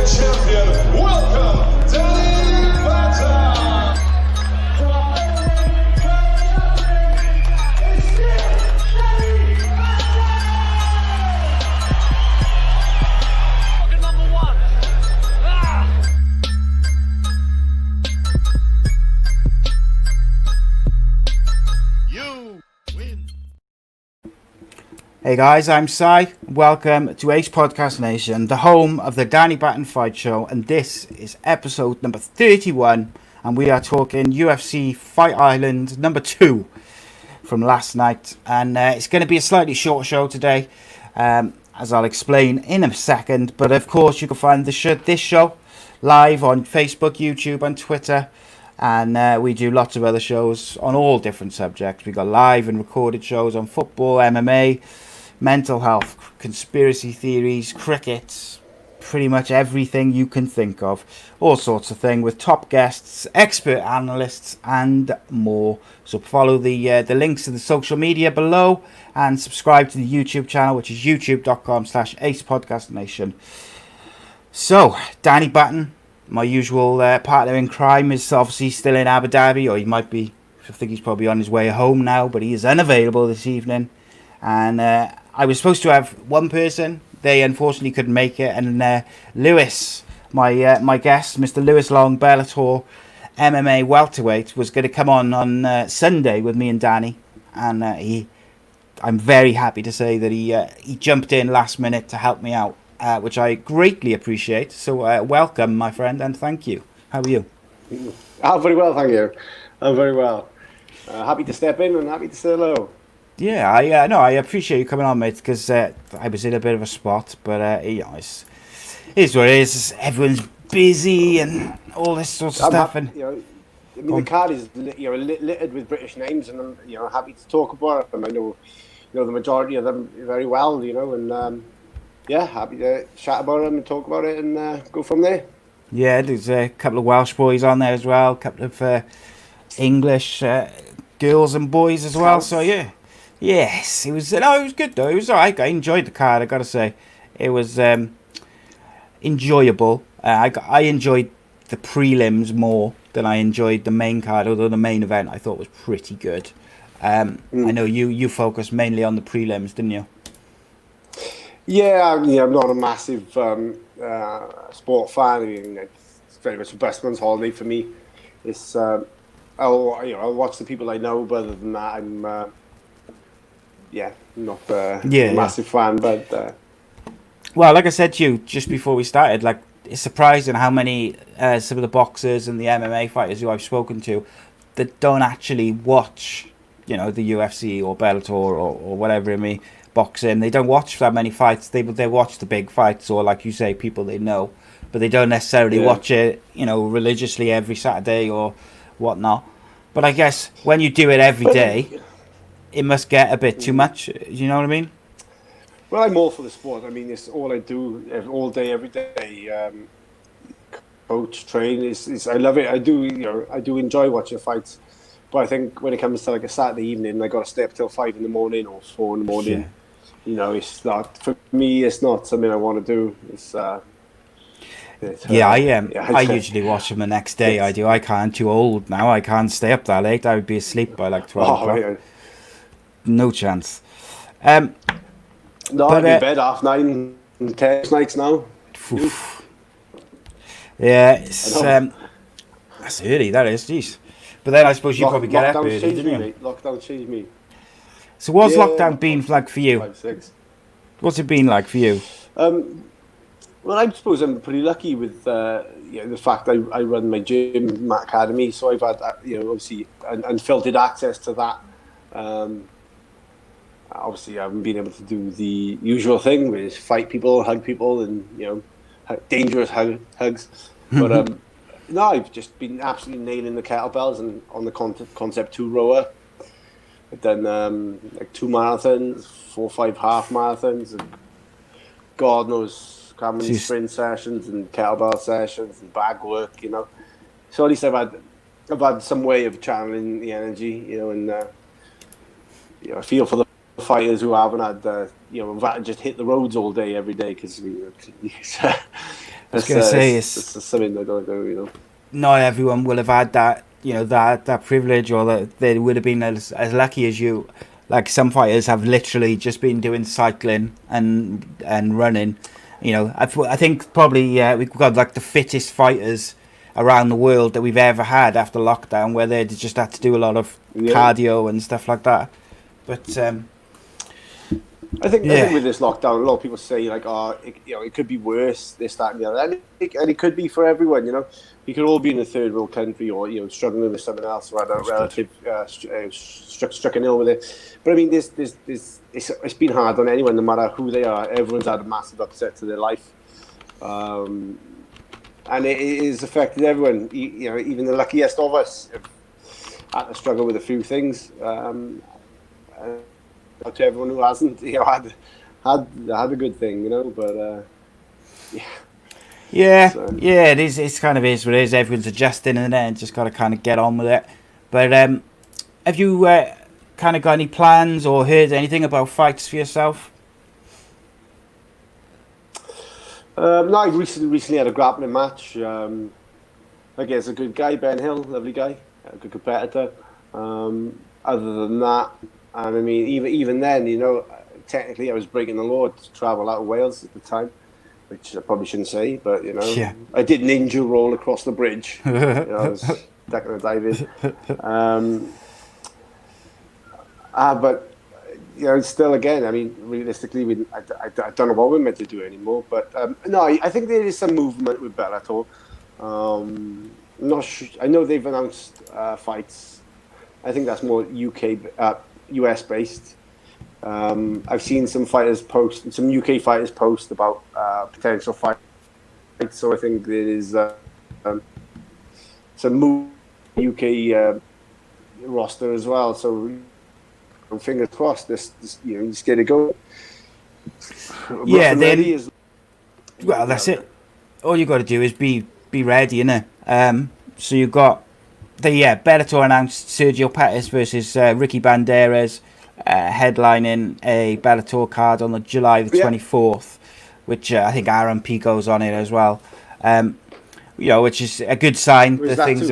champion. Welcome, Danny Batten. Number one. You win. Hey guys, I'm Sai. Welcome to Ace Podcast Nation, the home of the Danny Batten Fight Show, and this is episode number 31, and we are talking UFC Fight Island number 2 from last night, and it's going to be a slightly short show today, as I'll explain in a second, but of course you can find this show live on Facebook, YouTube and Twitter, and we do lots of other shows on all different subjects. We got live and recorded shows on football, MMA, mental health, conspiracy theories, cricket, pretty much everything you can think of, all sorts of things with top guests, expert analysts and more. So follow the links to the social media below and subscribe to the YouTube channel, which is youtube.com/acepodcastnation. So Danny Batten, my usual partner in crime, is obviously still in Abu Dhabi, or he might be, I think he's probably on his way home now, but he is unavailable this evening. And I was supposed to have one person. They unfortunately couldn't make it. And Lewis, my guest, Mr. Lewis Long, Bellator MMA Welterweight, was going to come on Sunday with me and Danny. And I'm very happy to say that he jumped in last minute to help me out, which I greatly appreciate. So welcome, my friend, and thank you. How are you? I'm very well, thank you. I'm very well. Happy to step in and happy to say hello. Yeah, I appreciate you coming on, mate, because I was in a bit of a spot, but it's what it is. Everyone's busy and all this sort of stuff. The card is littered with British names, and I'm happy to talk about them. I know the majority of them very well, and happy to chat about them and talk about it and go from there. Yeah, there's a couple of Welsh boys on there as well, a couple of English girls and boys as well. So yeah. Yes, it was good though. It was alright. I enjoyed the card, I gotta say. It was enjoyable. I enjoyed the prelims more than I enjoyed the main card, although the main event I thought was pretty good. I know you focused mainly on the prelims, didn't you? Yeah, I'm not a massive sport fan. I mean, it's very much a best man's holiday for me. It's I'll watch the people I know, but other than that, I'm not a massive fan. But well, like I said to you just before we started, like, it's surprising how many some of the boxers and the MMA fighters who I've spoken to that don't actually watch, the UFC or Bellator or whatever it may boxing. They don't watch that many fights. They watch the big fights, or like you say, people they know, but they don't necessarily watch it, religiously every Saturday or whatnot. But I guess when you do it every day, it must get a bit too much. You know what I mean? Well, I'm all for the sport. I mean, it's all I do all day, every day. Coach, train. I love it. I do. I do enjoy watching fights. But I think when it comes to like a Saturday evening, I got to stay up till 5 in the morning or 4 in the morning. Yeah. It's not, for me. It's not something I want to do. I usually watch them the next day. I do. I can't. Too old now. I can't stay up that late. I would be asleep by like 12 o'clock. Yeah. No chance. No, I'd be in bed 9:30 and 10 nights now. Yeah, it's that's early. That is, jeez. But then I suppose you probably get up early, didn't you? Mate. Lockdown changed me. So what's lockdown been like for you? 5, 6. What's it been like for you? Well, I suppose I'm pretty lucky with the fact I run my gym, Matt Academy, so I've had obviously unfiltered access to that. Obviously, I haven't been able to do the usual thing, which is fight people, hug people, and dangerous hugs. But no, I've just been absolutely nailing the kettlebells and on the Concept 2 rower. I've done like 2 marathons, 4 or 5 half marathons, and God knows how many sprint sessions and kettlebell sessions and bag work. So at least I've had some way of channeling the energy, and I feel for the fighters who haven't had, who've had to just hit the roads all day, every day, because I was going to say, it's something they don't do, you know. not everyone will have had that, that privilege, or that they would have been as lucky as you. Like, some fighters have literally just been doing cycling and running. I think probably we've got like the fittest fighters around the world that we've ever had after lockdown, where they just had to do a lot of cardio and stuff like that. But I think with this lockdown, a lot of people say like, it could be worse, this, that, and the other, and it could be for everyone. We could all be in a third world country, or struggling with something else, or had a relative struck ill with it. But I mean, it's been hard on anyone, no matter who they are. Everyone's had a massive upset to their life, and it has affected everyone. Even the luckiest of us have had to struggle with a few things. To everyone who hasn't, had a good thing, but it is. It's kind of is what it is. Everyone's adjusting, and then just got to kind of get on with it. But have you kind of got any plans or heard anything about fights for yourself? No, I recently had a grappling match against a good guy, Ben Hill, lovely guy, a good competitor. Other than that. And I mean, even then, technically I was breaking the law to travel out of Wales at the time, which I probably shouldn't say, but, I did ninja roll across the bridge. I was stuck in a dive in. But, still, again, I mean, realistically, I don't know what we're meant to do anymore. But, no, I think there is some movement with Bellator. Not sure, I know they've announced fights. I think that's more US based. I've seen some UK fighters post about potential fights. So I think there is some move UK roster as well. So fingers crossed. This just get it going. Yeah, then. Well, that's it. All you got to do is be ready, innit? So you've got. Bellator announced Sergio Pettis versus Ricky Banderas headlining a Bellator card on July the 24th, which I think Aaron Pico's on it as well. Which is a good sign. The things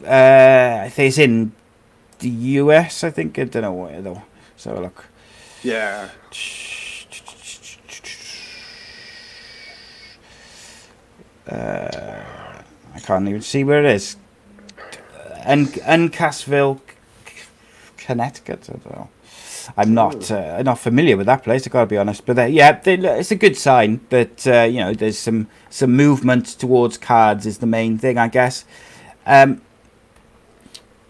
I think it's in the US. I think, I don't know where though. So look. Yeah. I can't even see where it is. Uncasville, Connecticut. I don't know. I'm not familiar with that place. I gotta be honest. But it's a good sign that there's some movement towards cards is the main thing, I guess.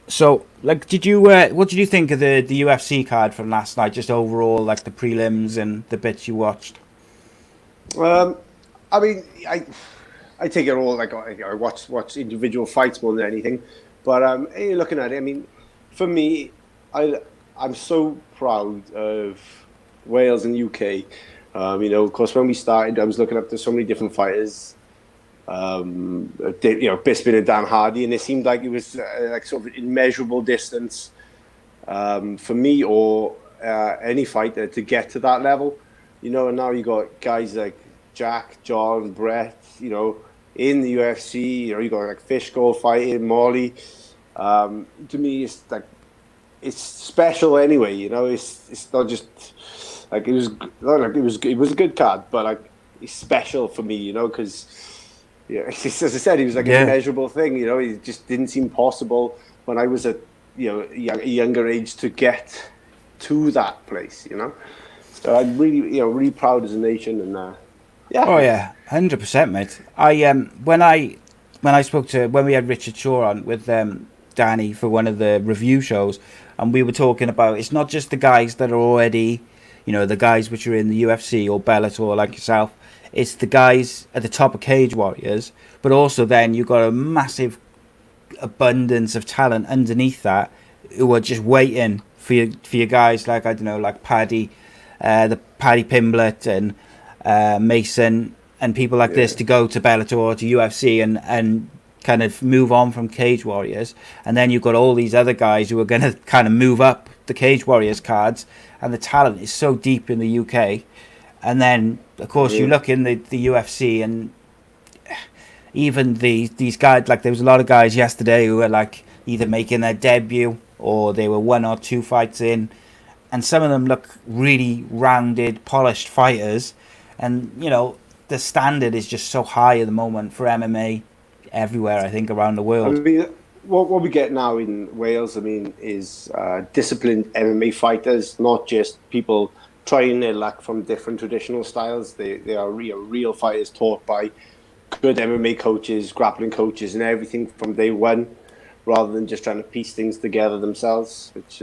So, like, what did you think of the UFC card from last night? Just overall, like the prelims and the bits you watched. I mean, I take it all like I watch individual fights more than anything. But you're looking at it. I mean, for me, I'm so proud of Wales and UK. Of course, when we started, I was looking up to so many different fighters. Bisping and Dan Hardy, and it seemed like it was like sort of immeasurable distance for me or any fighter to get to that level. And now you got guys like Jack, John, Brett, in the UFC, you got like Fishgold fighting, Molly. To me, it's like it's special anyway. It's not just like it was a good card, but like it's special for me. Because as I said, it was like an immeasurable thing. It just didn't seem possible when I was at a younger age to get to that place. So I'm really proud as a nation and. Yeah. Oh yeah, 100%, mate. When we had Richard Shaw on with Danny for one of the review shows, and we were talking about it's not just the guys that are already, the guys which are in the UFC or Bellator like yourself. It's the guys at the top of Cage Warriors, but also then you've got a massive abundance of talent underneath that who are just waiting for your guys like like Paddy, the Paddy Pimblett and. Mason and people like this to go to Bellator, to UFC and kind of move on from Cage Warriors. And then you've got all these other guys who are going to kind of move up the Cage Warriors cards, and the talent is so deep in the UK. And then, of course, you look in the UFC and even these guys, like there was a lot of guys yesterday who were like either making their debut or they were 1 or 2 fights in, and some of them look really rounded, polished fighters, and the standard is just so high at the moment for MMA everywhere, I think, around the world. I mean, what we get now in Wales, I mean, is disciplined MMA fighters, not just people trying their luck from different traditional styles. They are real fighters taught by good MMA coaches, grappling coaches, and everything from day one, rather than just trying to piece things together themselves, which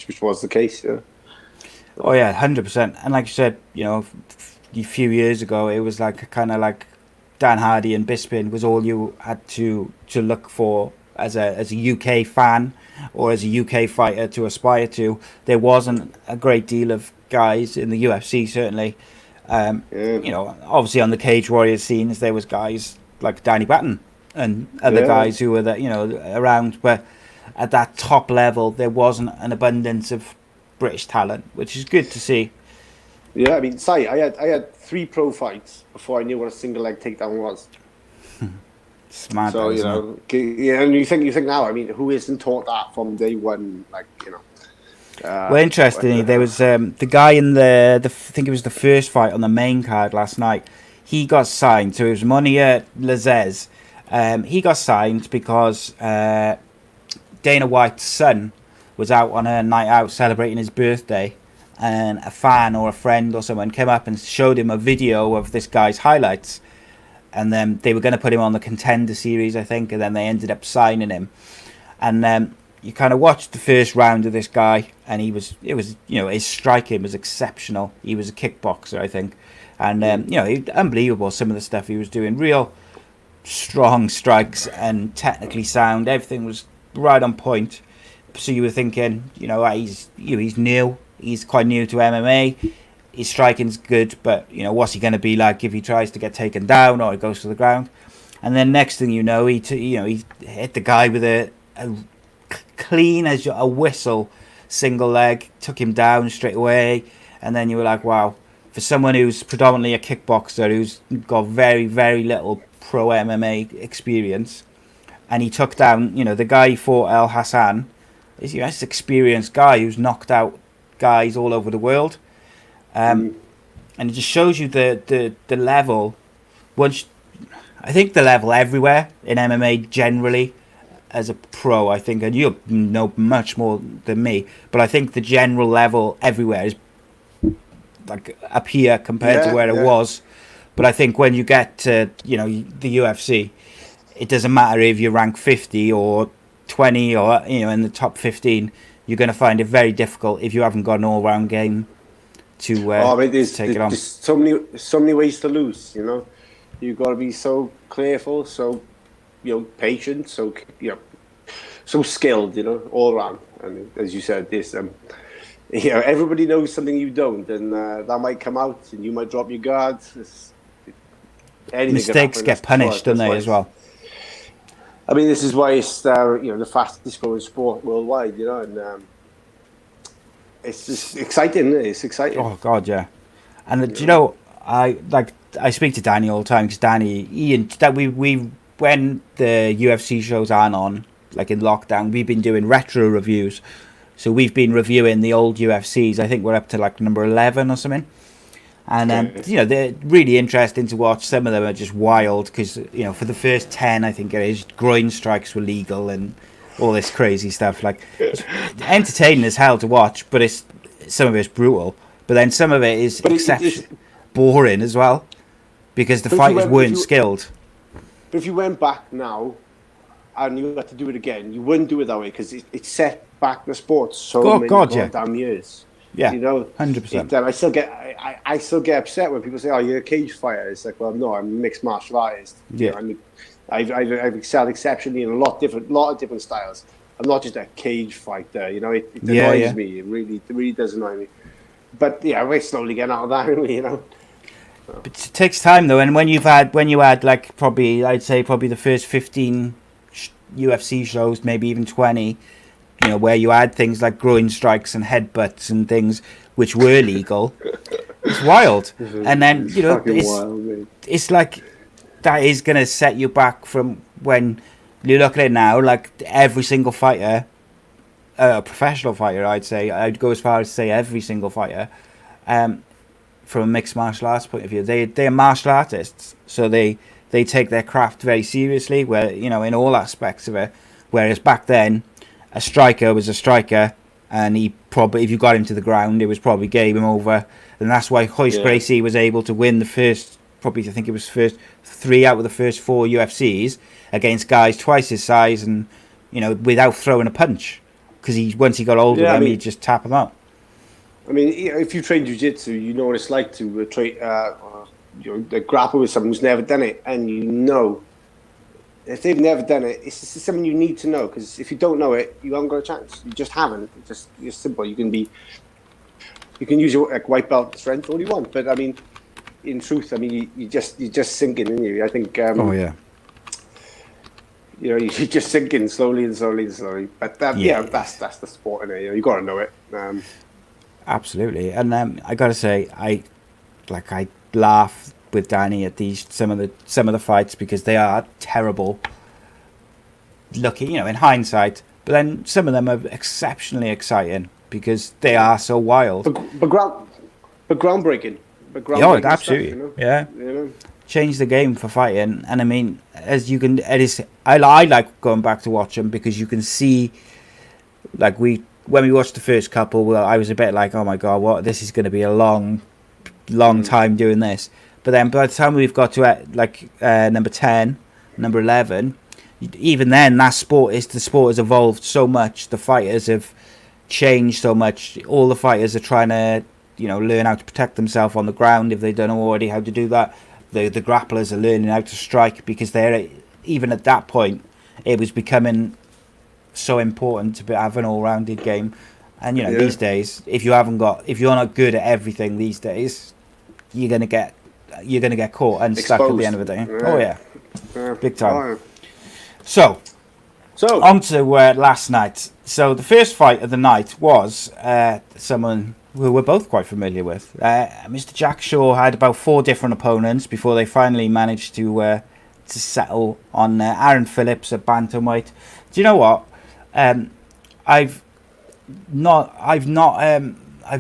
which was the case. Yeah. Oh yeah, 100%. And like you said, a few years ago, it was like kind of like Dan Hardy and Bisping was all you had to look for as a UK fan or as a UK fighter to aspire to. There wasn't a great deal of guys in the UFC, certainly. Obviously on the Cage Warriors scenes, there was guys like Danny Batten and other guys who were around, but at that top level, there wasn't an abundance of British talent, which is good to see. Yeah, I mean, I had 3 pro fights before I knew what a single leg takedown was. Smart. So and you think now, I mean, who isn't taught that from day one? Well, interestingly, there was the guy in I think it was the first fight on the main card last night. He got signed, so it was Monia Lazez. He got signed because Dana White's son was out on a night out celebrating his birthday, and a fan or a friend or someone came up and showed him a video of this guy's highlights, and then they were going to put him on the Contender Series, I think, and then they ended up signing him. And you kind of watched the first round of this guy, and his striking was exceptional. He was a kickboxer, I think, and unbelievable some of the stuff he was doing. Real strong strikes and technically sound. Everything was right on point. So you were thinking, he's new. He's quite new to MMA. His striking's good, but what's he going to be like if he tries to get taken down or he goes to the ground? And then next thing you know, he hit the guy with a clean as a whistle single leg, took him down straight away. And then you were like, wow, for someone who's predominantly a kickboxer, who's got very, very little pro MMA experience, and he took down, the guy he fought, El Hassan, is an experienced guy who's knocked out guys all over the world. And it just shows you the level. I think the level everywhere in MMA generally as a pro, I think, and you know much more than me, but I think the general level everywhere is like up here compared to where it was. But I think when you get to the UFC, it doesn't matter if you rank 50 or 20 or in the top 15. You're going to find it very difficult if you haven't got an all-round game to take it on. There's so many ways to lose. You've got to be so careful, so patient, so so skilled. All around. And as you said, this everybody knows something you don't, and that might come out, and you might drop your guards. Mistakes get punished, don't they, as well? I mean, this is why it's the fastest growing sport worldwide, and it's just exciting. It's exciting. Oh God, yeah. And I speak to Danny all the time because Danny, we when the UFC shows aren't on, like in lockdown, we've been doing retro reviews. So we've been reviewing the old UFCs. I think we're up to like number 11 or something. And they're really interesting to watch. Some of them are just wild because for the first 10, I think it is, groin strikes were legal and all this crazy stuff. Like, it's entertaining as hell to watch, but some of it's brutal. But then some of it is boring as well because the fighters weren't skilled. But if you went back now and you had to do it again, you wouldn't do it that way because it set back the sport so many goddamn years. Yeah, 100%. I still get upset when people say, "Oh, you're a cage fighter." It's like, well, no, I'm a mixed martial artist. Yeah, I've excelled exceptionally in a lot of different styles. I'm not just a cage fighter. It annoys me. It really does annoy me. But we're slowly getting out of that, But it takes time though, and when you had like I'd say the first 15 UFC shows, maybe even 20. Where you had things like groin strikes and headbutts and things which were legal. It's wild. And then, it's like that is going to set you back from when you look at it now. Like every single fighter, a professional fighter, I'd go as far as to say every single fighter, from a mixed martial arts point of view, they're martial artists, so they take their craft very seriously, where, you know, in all aspects of it. Whereas back then, a striker was a striker, and he probably, if you got him to the ground, it was probably game over. And that's why Hoist Gracie was able to win the first, probably I think it was first 3 out of the first 4 UFCs against guys twice his size, and, you know, without throwing a punch, because once he got older, he'd just tap him out. I mean, if you train jiu-jitsu, you know what it's like to grapple with someone who's never done it, and you know, if they've never done it, it's just something you need to know, because if you don't know it, you haven't got a chance. You just haven't. It's simple. You can use your white belt strength all you want, but I mean, in truth, I mean, you just sink in, you? I think. You know, you just sink in slowly and slowly and slowly. But that's the sport, innit? You got to know it. Absolutely, and I gotta say, I laugh with Danny at some of the fights, because they are terrible looking, you know, in hindsight. But then some of them are exceptionally exciting because they are so wild. But groundbreaking. Absolutely, stuff, you know? Yeah. You know? Change the game for fighting, and I mean, I like going back to watch them, because you can see, like when we watched the first couple, well, I was a bit like, oh my god, this is going to be a long time doing this. But then by the time we've got to number 10, number 11, even then the sport has evolved so much. The fighters have changed so much. All the fighters are trying to, you know, learn how to protect themselves on the ground if they don't know already how to do that. The grapplers are learning how to strike, because even at that point, it was becoming so important to have an all-rounded game. And, you know, these days, if you're not good at everything these days, you're gonna get caught and stuck at the end of the day. Big time. So on to last night. So the first fight of the night was someone who we're both quite familiar with. Mr. Jack Shaw had about 4 different opponents before they finally managed to settle on Aaron Phillips at bantamweight. Do you know what? I've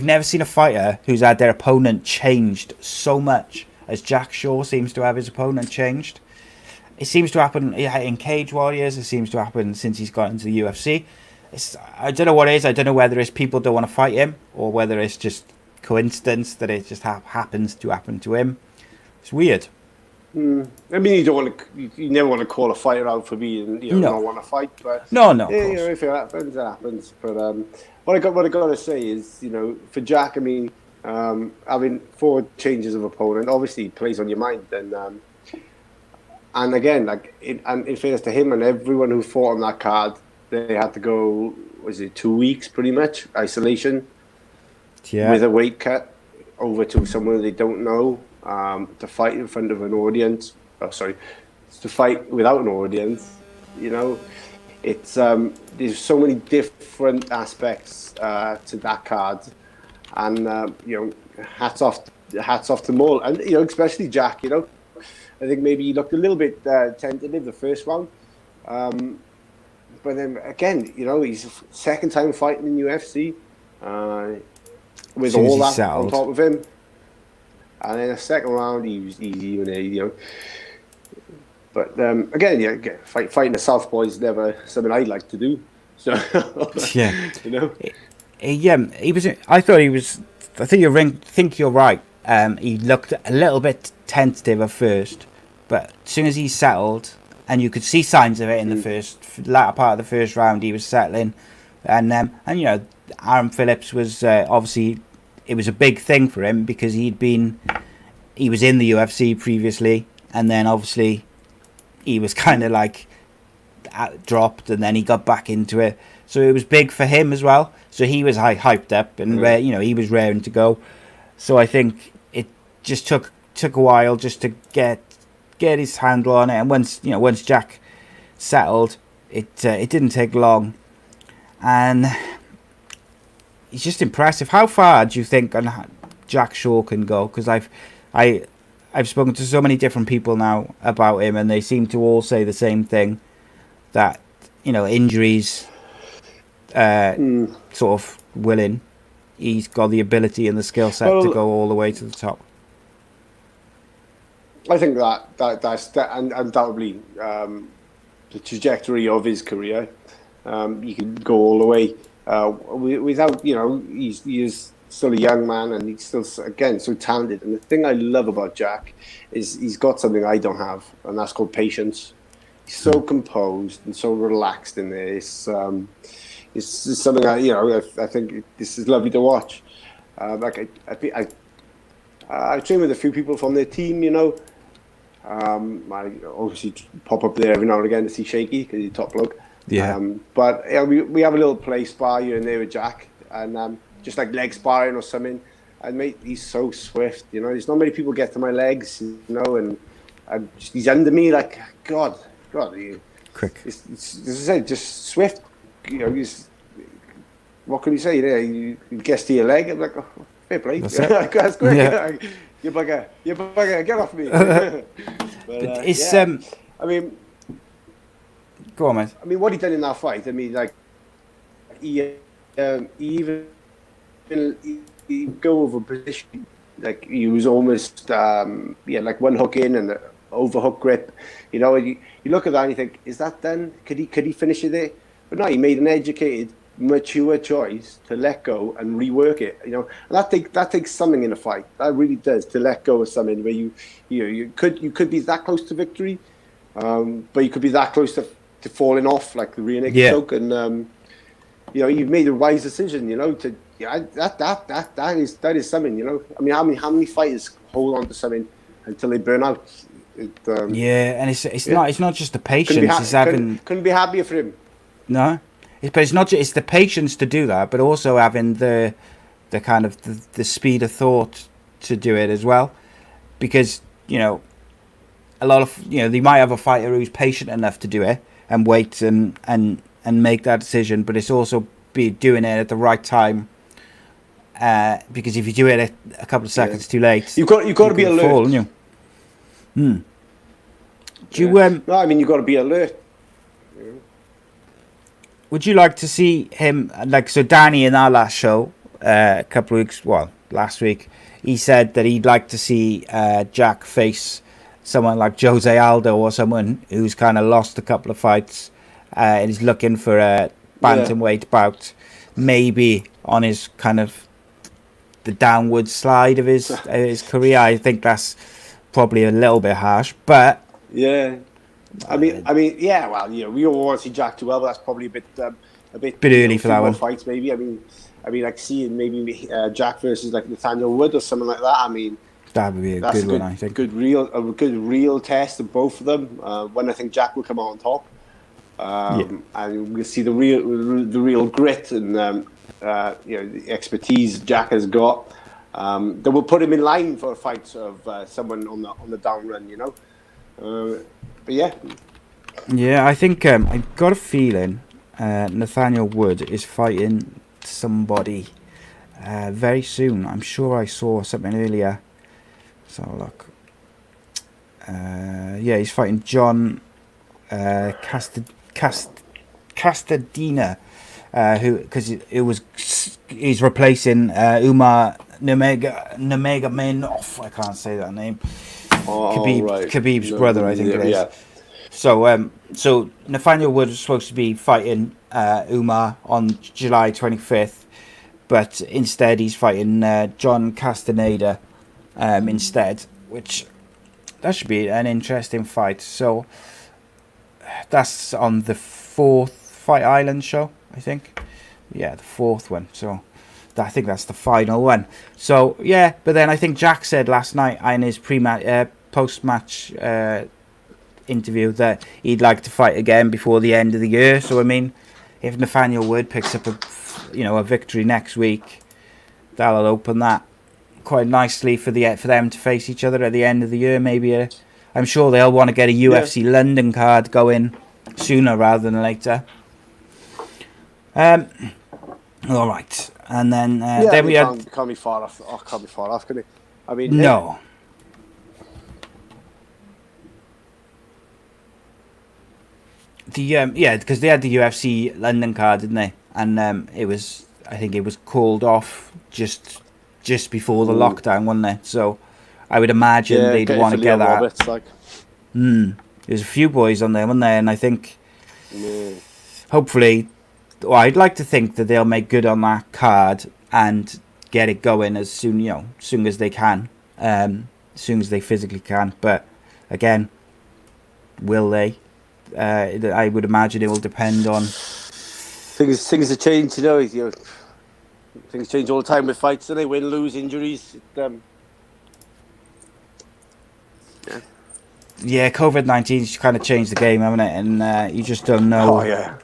never seen a fighter who's had their opponent changed so much as Jack Shaw seems to have his opponent changed. It seems to happen in Cage Warriors. It seems to happen since he's got into the UFC. I don't know what it is. I don't know whether it's people don't want to fight him, or whether it's just coincidence that it just happens to happen to him. It's weird. I mean, you never want to call a fighter out for being, you know, not want to fight. But no, you know, if it happens, it happens. But what I got to say is, you know, for Jack, I mean, having 4 changes of opponent obviously plays on your mind, and again, in fairness to him and everyone who fought on that card, they had to go, was it 2 weeks, pretty much isolation, with a weight cut over to someone they don't know. To fight in front of an audience, to fight without an audience, you know, it's there's so many different aspects to that card, and you know, hats off to them all, and you know, especially Jack. You know, I think maybe he looked a little bit tentative the first round, but then again, you know, he's second time fighting in UFC, with all that on top of him. And in the second round, he was easy, you know. But again, fighting a southpaw is never something I'd like to do. So you know, he was. I think you're right. He looked a little bit tentative at first, but as soon as he settled, and you could see signs of it in the latter part of the first round, he was settling, and you know, Aaron Phillips was obviously. It was a big thing for him, because he was in the UFC previously, and then obviously he was kind of like dropped, and then he got back into it. So it was big for him as well. So he was hyped up, and you know, he was raring to go. So I think it just took a while just to get his handle on it, and once Jack settled, it didn't take long, and. It's just impressive. How far do you think Jack Shaw can go? Because I've spoken to so many different people now about him, and they seem to all say the same thing, that, you know, injuries sort of willing. He's got the ability and the skill set to go all the way to the top. I think that's undoubtedly the trajectory of his career. He could go all the way without, you know, he is still a young man, and he's still, again, so talented. And the thing I love about Jack is he's got something I don't have, and that's called patience. He's so composed and so relaxed in there. It's something I think this is lovely to watch. Like I train with a few people from their team, you know. I obviously pop up there every now and again to see Shaky because he's a top bloke. Yeah. But yeah, we have a little play spar here and there with Jack, and just like leg sparring or something. And mate, he's so swift. You know, there's not many people get to my legs. You know, and he's under me like God. Quick. It's, as I said, just swift. You know, what can you say? You guess to your leg. I'm like, oh, fair play. That's quick. Yeah. You bugger, get off me. But it's yeah. I mean, go on, mate. I mean, what he done in that fight. I mean, like he go over position. Like he was almost like one hook in and the overhook grip. You know, you look at that and you think, is that done? Could he finish it there? But no, he made an educated, mature choice to let go and rework it. You know, and that takes something in a fight. That really does, to let go of something where you could be that close to victory, but you could be that close to falling off, like the rear naked choke. And you know, you've made a wise decision. You know, that is something. You know, I mean, how many fighters hold on to something until they burn out? Yeah, and it's not just the patience. Couldn't be happier for him. No, but it's not. It's the patience to do that, but also having the kind of the speed of thought to do it as well, because you know, a lot of they might have a fighter who's patient enough to do it and wait and make that decision, but it's also be doing it at the right time. Because if you do it a couple of seconds too late, you've got to be alert. Fall, you? Do you? No, I mean, you've got to be alert. Would you like to see him, so Danny in our last show, last week, he said that he'd like to see Jack face someone like Jose Aldo or someone who's kind of lost a couple of fights and is looking for a bantamweight bout, maybe on his kind of the downward slide of his career. I think that's probably a little bit harsh, but yeah. I mean, yeah. Well, we all want to see Jack do well, but that's probably a bit early for that one. Fights, maybe. I mean, like seeing maybe Jack versus like Nathaniel Wood or something like that. I mean, that would be a good one. I think a good real test of both of them. When I think Jack will come out on top, and we'll see the real grit and the expertise Jack has got. That will put him in line for fights of someone on the down run. You know. But yeah, I think I've got a feeling Nathaniel Wood is fighting somebody very soon. I'm sure I saw something earlier. Let's have a look. He's fighting John Castadina, he's replacing Umar Nurmagomedov. I can't say that name. Khabib's brother, I think it is. Yeah. So Nathaniel Wood was supposed to be fighting Umar on July 25th, but instead he's fighting John Castaneda instead, which that should be an interesting fight. So that's on the 4th Fight Island show, I think. Yeah, the 4th one. So I think that's the final one. So yeah, but then I think Jack said last night in his post-match interview that he'd like to fight again before the end of the year. So I mean, if Nathaniel Wood picks up a victory next week, that'll open that quite nicely for them to face each other at the end of the year. Maybe I'm sure they'll want to get a UFC London card going sooner rather than later. All right, and then we can't be far off. Can't be far off, can it? I mean, no. Yeah, because they had the UFC London card, didn't they? And I think it was called off just before the lockdown, wasn't it? So I would imagine Yeah, they'd get it want for to get Leon that. Roberts, like. There's a few boys on there, weren't there? And I think Yeah. hopefully, well, I'd like to think that they'll make good on that card and get it going as soon as they can, as soon as they physically can. But again, will they? I would imagine it will depend on. Things have changed, you know. Things change all the time with fights, don't they? Win, lose, injuries. Yeah, COVID-19's kind of changed the game, haven't it? And you just don't know. Oh yeah.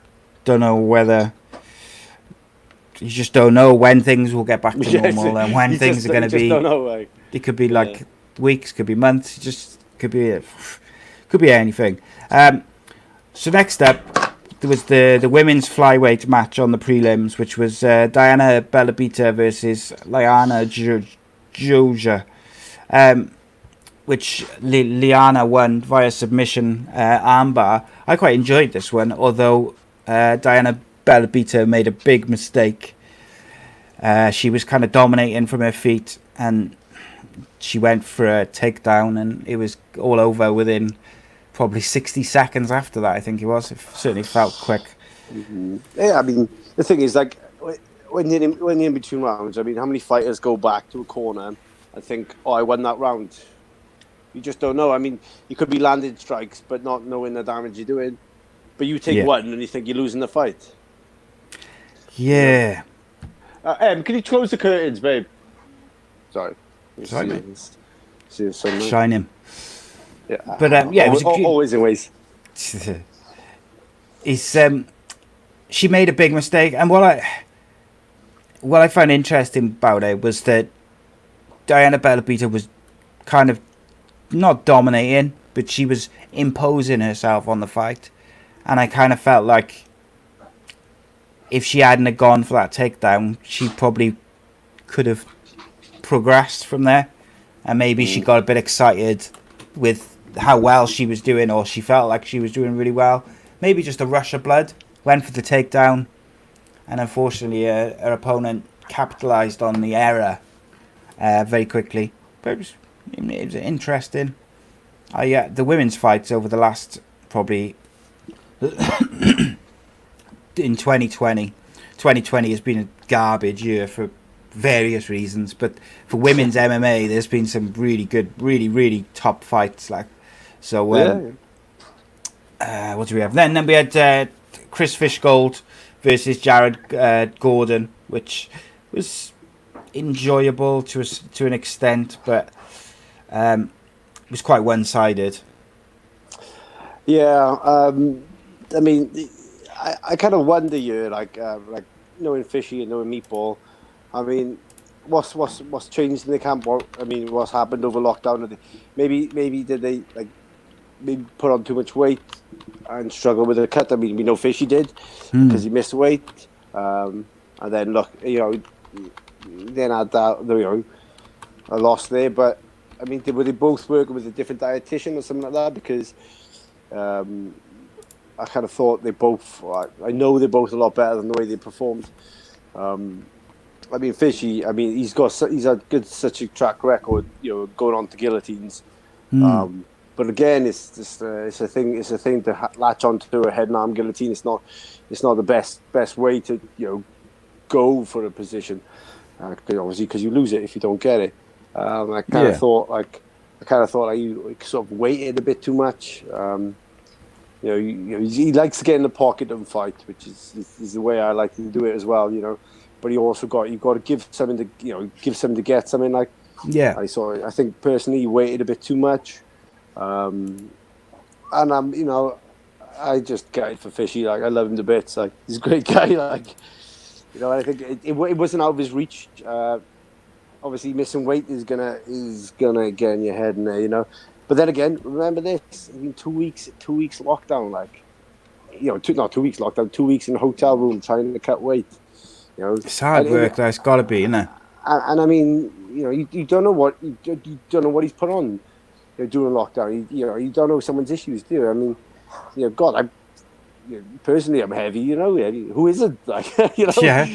Don't know whether. You just don't know when things will get back to normal and when things are going to be. Don't know, like. It could be like weeks, could be months. Just could be anything. So next up, there was the women's flyweight match on the prelims, which was Diana Belabita versus Liana Joja, which Liana won via submission armbar. I quite enjoyed this one, although Diana Belabita made a big mistake. She was kind of dominating from her feet, and she went for a takedown, and it was all over within probably 60 seconds after that. I think it was. It certainly felt quick. Mm-hmm. Yeah, I mean, the thing is, like, when you're in between rounds, I mean, how many fighters go back to a corner and think, "Oh, I won that round"? You just don't know. I mean, you could be landing strikes, but not knowing the damage you're doing. But you take one and you think you're losing the fight. Yeah. Can you close the curtains, babe? Sorry. Sorry, mate. See sunlight. Shine him. Yeah. But it was always in ways. She made a big mistake, and what I found interesting about it was that Diana Belabita was kind of not dominating, but she was imposing herself on the fight, and I kind of felt like if she hadn't have gone for that takedown, she probably could have progressed from there, and maybe she got a bit excited with how well she was doing, or she felt like she was doing really well. Maybe just a rush of blood, went for the takedown, and unfortunately her opponent capitalised on the error very quickly. But it was interesting. The women's fights over the last probably in 2020 has been a garbage year for various reasons, but for women's MMA there's been some really good, really top fights, like. So what do we have then we had Chris Fishgold versus Jared Gordon, which was enjoyable to an extent, but it was quite one-sided. Yeah, I mean, I kind of wonder here, like knowing Fishy and knowing Meatball. I mean, what's changed in the camp? What's happened over lockdown? Maybe did they maybe put on too much weight and struggle with the cut? I mean, we know Fishy did because he missed weight, and then look, then had that a loss there. But I mean, were they both working with a different dietitian or something like that? Because I kind of thought they both. I know they're both a lot better than the way they performed. I mean, Fishy. I mean, he's had such a track record, going on to guillotines. But again, it's just it's a thing to latch onto a head and arm guillotine. It's not the best way to go for a position. Obviously, because you lose it if you don't get it. I kind of thought he sort of waited a bit too much. He likes to get in the pocket and fight, which is the way I like to do it as well. But you got to give something to get something, like. Yeah. I think personally he waited a bit too much. And I just gutted for Fishy. Like, I love him to bits. Like, he's a great guy. Like, I think it wasn't out of his reach. Obviously, missing weight is gonna get in your head, and But then again, remember this: I mean, 2 weeks lockdown. Like, not 2 weeks lockdown. 2 weeks in a hotel room trying to cut weight. It's hard work. That's got to be, isn't it? And I mean, you don't know what he's put on. During lockdown, you don't know someone's issues, do you? I mean, God, personally, I'm heavy. Who isn't? Like, Yeah.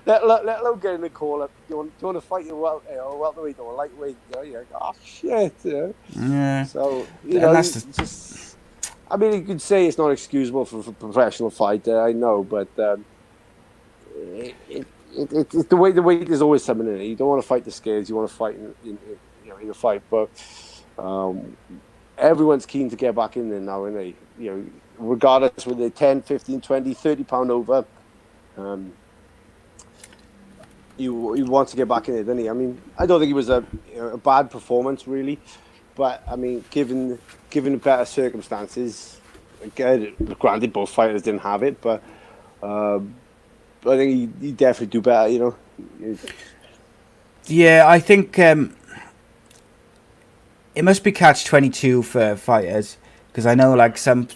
let alone get in the call up. Do you want to fight your welterweight or lightweight? You're like, oh shit. Yeah. So And that's just. I mean, you could say it's not excusable for a professional fighter. I know, but it's the weight is always something in it. You don't want to fight the scales. You want to fight in a fight, but. Everyone's keen to get back in there now, and they, regardless whether they're 10, 15, 20, 30 pound over, you want to get back in there, don't you? I mean, I don't think it was a bad performance really, but I mean, given the better circumstances, again, granted both fighters didn't have it, but I think he definitely do better, Yeah, I think it must be catch-22 for fighters, because I know like a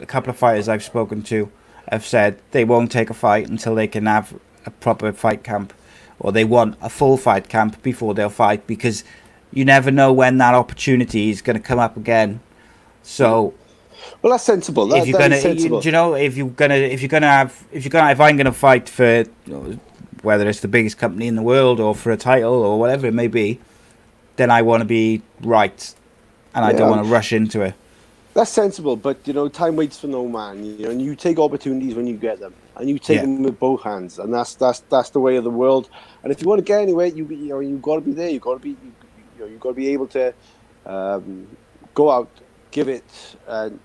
couple of fighters I've spoken to have said they won't take a fight until they can have a proper fight camp, or they want a full fight camp before they'll fight, because you never know when that opportunity is going to come up again. So, well, that's sensible. If I'm gonna fight for, whether it's the biggest company in the world or for a title or whatever it may be, then I want to be right, and I don't want to rush into it. That's sensible, but time waits for no man. And you take opportunities when you get them, and you take them with both hands, and that's the way of the world. And if you want to get anywhere, you got to be there. You got to be able to go out, give it, and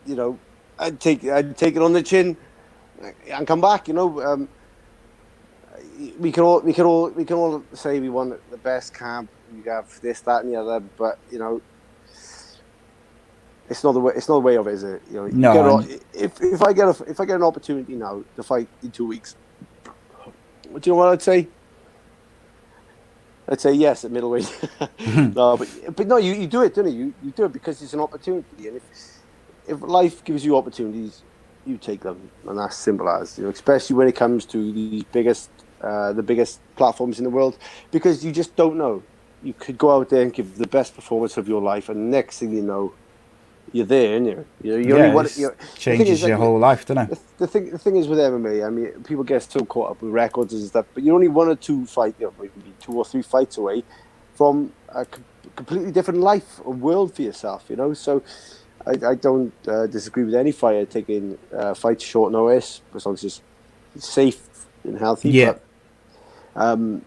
take it on the chin, and come back. We can all say we want the best camp. We have this, that, and the other, but it's not the way. It's not the way of it, is it? No. If I get an opportunity now to fight in 2 weeks, do you know what I'd say? I'd say yes at middleweight. No, but no, you do it, don't you? You do it because it's an opportunity, and if life gives you opportunities, you take them, and that's simple as. Especially when it comes to the biggest platforms in the world, because you just don't know. You could go out there and give the best performance of your life, and next thing you know, you're there, and changes your whole life, doesn't it? The thing is with MMA, I mean, people get so caught up with records and stuff, but you're only 1 or 2 fights, maybe 2 or 3 fights away from a completely different life or world for yourself, So I don't disagree with any fighter taking fights short notice, as long as it's safe and healthy. Yeah. But,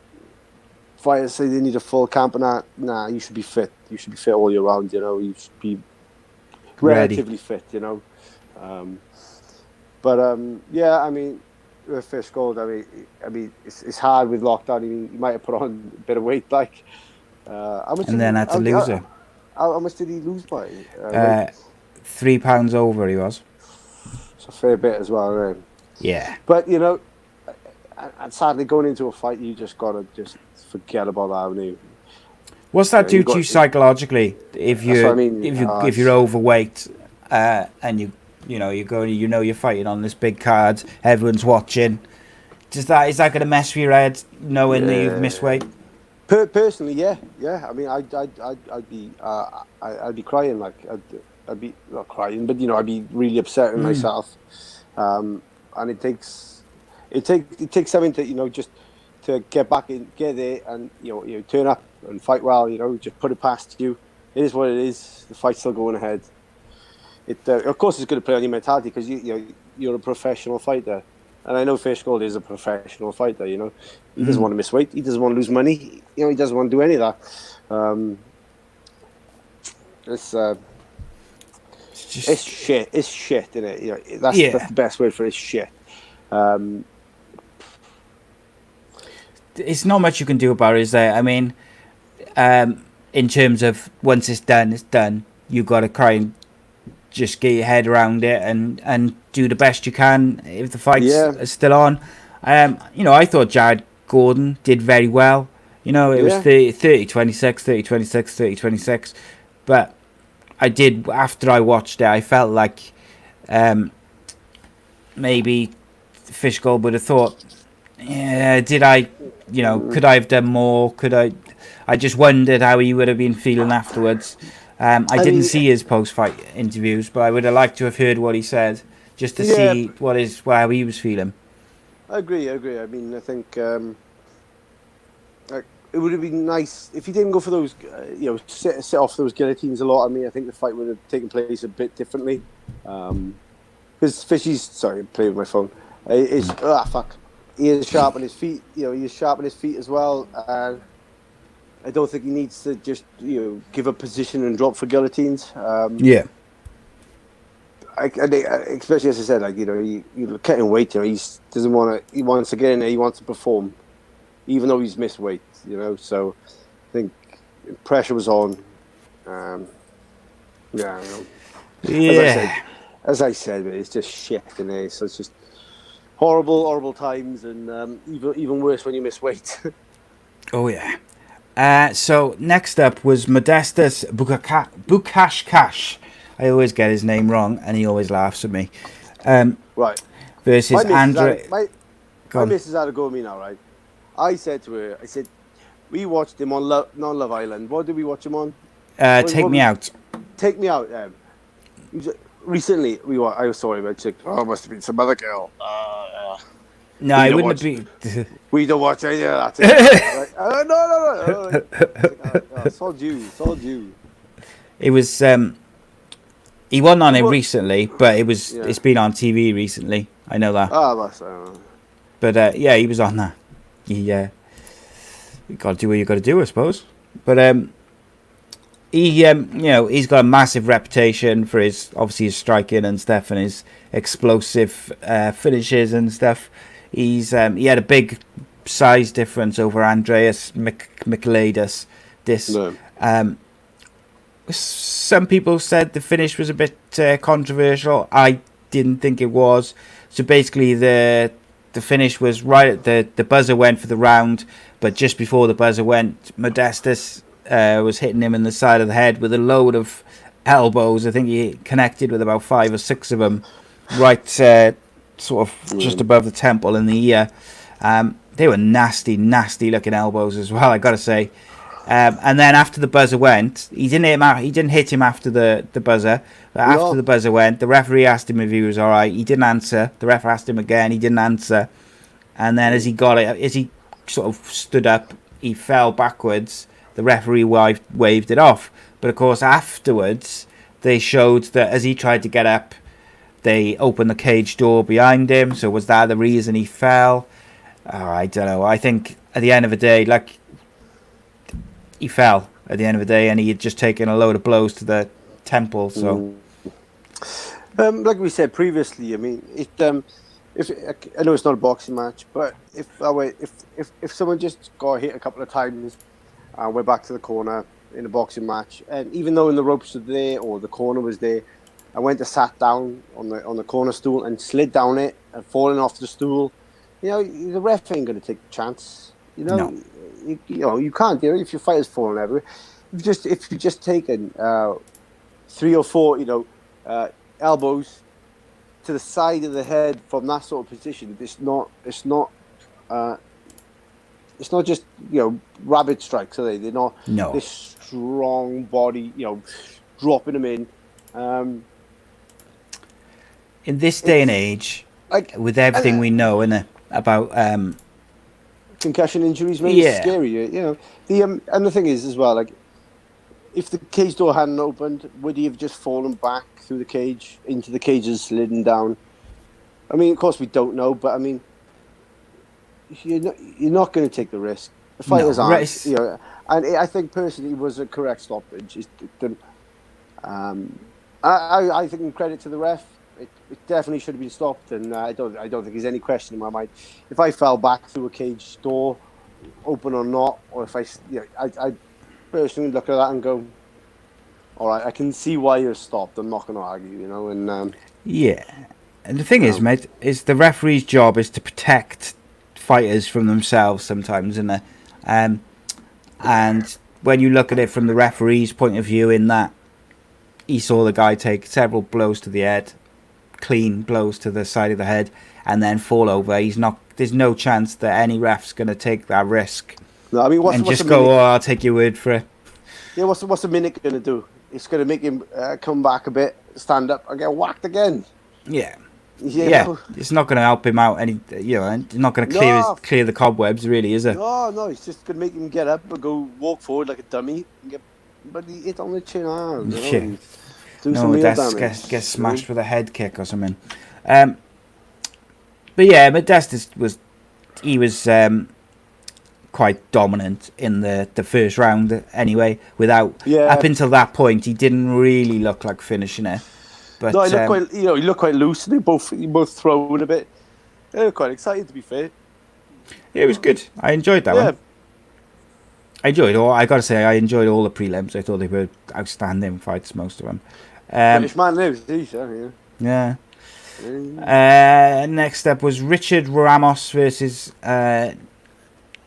fighters say they need a full camp and that. Nah, you should be fit. You should be fit all year round. You should be relatively fit. Yeah. I mean, with Fish Gold, I mean, it's hard with lockdown. I mean, you might have put on a bit of weight, like. How much and then had to lose it. How much did he lose by? 3 pounds over he was. It's a fair bit as well, right? Yeah. But and sadly, going into a fight, you just gotta forget about that, haven't you? What's that do to you psychologically if you're overweight and you're going, you're fighting on this big card, everyone's watching? Is that going to mess with your head knowing that you've missed weight? Personally, yeah. I mean, I'd be crying, like I'd be not crying, but I'd be really upset with myself, and it takes something to just to get back in, get there, and turn up and fight well. Just put it past you. It is what it is. The fight's still going ahead. It of course it's going to play on your mentality, because you're a professional fighter, and I know Fish Gold is a professional fighter. He doesn't want to miss weight. He doesn't want to lose money. He doesn't want to do any of that. It's shit. It's shit, isn't it? That's the best word for it. It's shit. It's not much you can do about it, is there? I mean, in terms of once it's done, it's done. You've got to try and just get your head around it and do the best you can if the fight's still on. I thought Jared Gordon did very well. It was 30-26, 30-26, 30-26. But after I watched it, I felt like maybe Fish Gold would have thought, did I, could I have done more? I just wondered how he would have been feeling afterwards. I didn't see his post-fight interviews, but I would have liked to have heard what he said, just to Yeah. see how he was feeling. I agree. I mean, I think like, it would have been nice if he didn't go for those, set off those guillotines a lot. I mean, I think the fight would have taken place a bit differently. Because Fishy's, sorry, I'm playing with my phone. He is sharp on his feet. He is sharp on his feet as well. I don't think he needs to just give a position and drop for guillotines. Yeah. Especially as I said, you cutting weight. He doesn't want to. He wants to get in there. He wants to perform, even though he's missed weight. So I think pressure was on. As I said, it's just shit in there. So it's just horrible times, and even worse when you miss weight. Oh yeah. So next up was Modestas Bukashkash. I always get his name wrong, and he always laughs at me. Right. Versus Andre. My missus had a go at me now, right? I said to her, we watched him on Love Island. What did we watch him on? Take Me Out. Take Me Out. Recently, I was sorry, but it must have been some other girl. No, it wouldn't have been. We don't watch any of that. No. It's all due. It was. He wasn't on it recently, but it was. Yeah. It's been on TV recently. I know that. But yeah, he was on that. You got to do what you got to do, I suppose. But he's got a massive reputation for his striking and stuff, and his explosive finishes and stuff. He had a big size difference over Andreas Michailidis. Some people said the finish was a bit controversial. I didn't think it was. So basically, the finish was right at the buzzer went for the round, but just before the buzzer went, Modestas was hitting him in the side of the head with a load of elbows. I think he connected with about 5 or 6 of them, right sort of just above the temple and the ear. They were nasty looking elbows as well, I got to say. And then after the buzzer went, he didn't hit him after the buzzer. But after the buzzer went, the referee asked him if he was all right. He didn't answer. The ref asked him again. He didn't answer. And then as he sort of stood up, he fell backwards. The referee waved it off. But of course, afterwards, they showed that as he tried to get up, they opened the cage door behind him. So was that the reason he fell? I don't know. I think at the end of the day, he fell at the end of the day, and he had just taken a load of blows to the temple. So, like we said previously, I mean, if I know it's not a boxing match, but if someone just got hit a couple of times, and we're back to the corner in a boxing match, and even though the ropes were there or the corner was there, I went to sat down on the corner stool and slid down it and falling off the stool. The ref ain't going to take a chance. No. You can't do it if your fighter's falling everywhere. If you've just taken 3 or 4, elbows to the side of the head from that sort of position, it's not just rabbit strikes, are they? They're not this strong body, dropping them in. In this day and age, with everything we know, innit, about concussion injuries, maybe it's scary. And the thing is as well, if the cage door hadn't opened, would he have just fallen back through the cage into the cage and slidden down? I mean, of course we don't know, but I mean, you're not going to take the risk. The fighters aren't. And I think personally it was a correct stoppage. I think credit to the ref. It definitely should have been stopped, and I don't think there's any question in my mind. If I fell back through a cage door, open or not, or if I personally look at that and go, all right, I can see why you're stopped. I'm not going to argue, And and the thing is, mate, is the referee's job is to protect fighters from themselves sometimes, isn't it? And when you look at it from the referee's point of view, in that he saw the guy take several blows to the head, clean blows to the side of the head, and then fall over. There's no chance that any ref's going to take that risk. No, I mean, I'll take your word for it. Yeah, what's a minute going to do? It's going to make him come back a bit, stand up, and get whacked again. Yeah. Yeah, it's not going to help him out any. It's not going to clear the cobwebs, really, is it? No, it's just going to make him get up and go walk forward like a dummy, but he hit on the chin, and do some real damage. Get smashed with a head kick or something. But yeah, Modestas was quite dominant in the first round anyway. Up until that point, he didn't really look like finishing it. But no, he looked quite loose. They both throwing a bit. They were quite excited, to be fair. Yeah, it was good. I enjoyed that one. I got to say, I enjoyed all the prelims. I thought they were outstanding fights, most of them. British man lives, yeah. Next up was Richard Ramos versus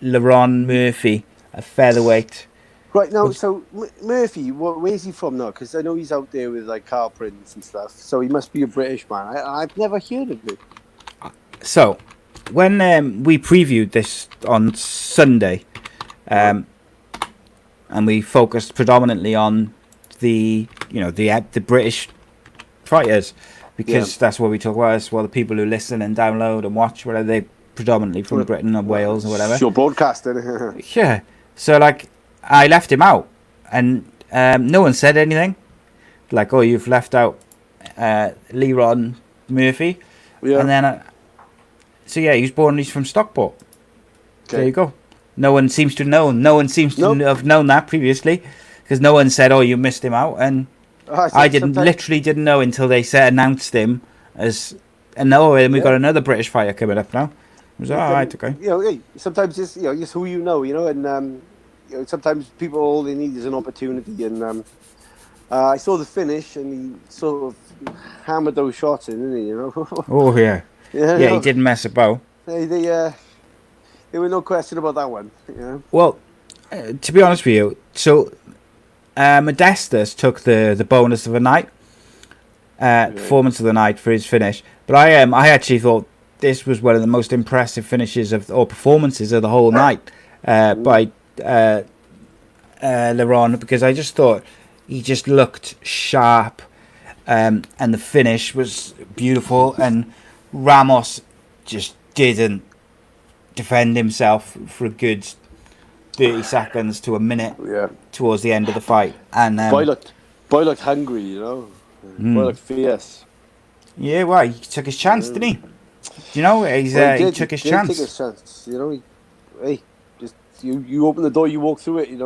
Leron Murphy, a featherweight. Right now, so Murphy, where's he from now? Because I know he's out there with like Carl Prince and stuff. So he must be a British man. I've never heard of him. So when we previewed this on Sunday, and we focused predominantly on the British fighters, because that's what we talk about. That's what the people who listen and download and watch, whether they predominantly from Britain or Wales or whatever. It's your broadcasting. Yeah. So I left him out, and no one said anything. Like, oh, you've left out Leron Murphy. Yeah. And then, he's from Stockport. Okay. There you go. No one seems to know. No one seems to have known that previously, because no one said, oh, you missed him out. And I literally didn't know until they announced him as, and we've got another British fighter coming up now. I was like, all right, okay. Sometimes it's, just who you know, and sometimes people, all they need is an opportunity, and I saw the finish, and he sort of hammered those shots in, didn't he? Oh yeah, he didn't mess about. There was no question about that one. Well, to be honest with you, so Modestas took the bonus of the night, performance of the night for his finish, but I actually thought this was one of the most impressive finishes or performances of the whole night by Leron, because I just thought he just looked sharp, and the finish was beautiful, and Ramos just didn't defend himself for a good 30 seconds to a minute towards the end of the fight, and boy looked hungry, boy looked fierce. Yeah, well, he took his chance, didn't he? He took his chance. Take his chance. You open the door, you walk through it. You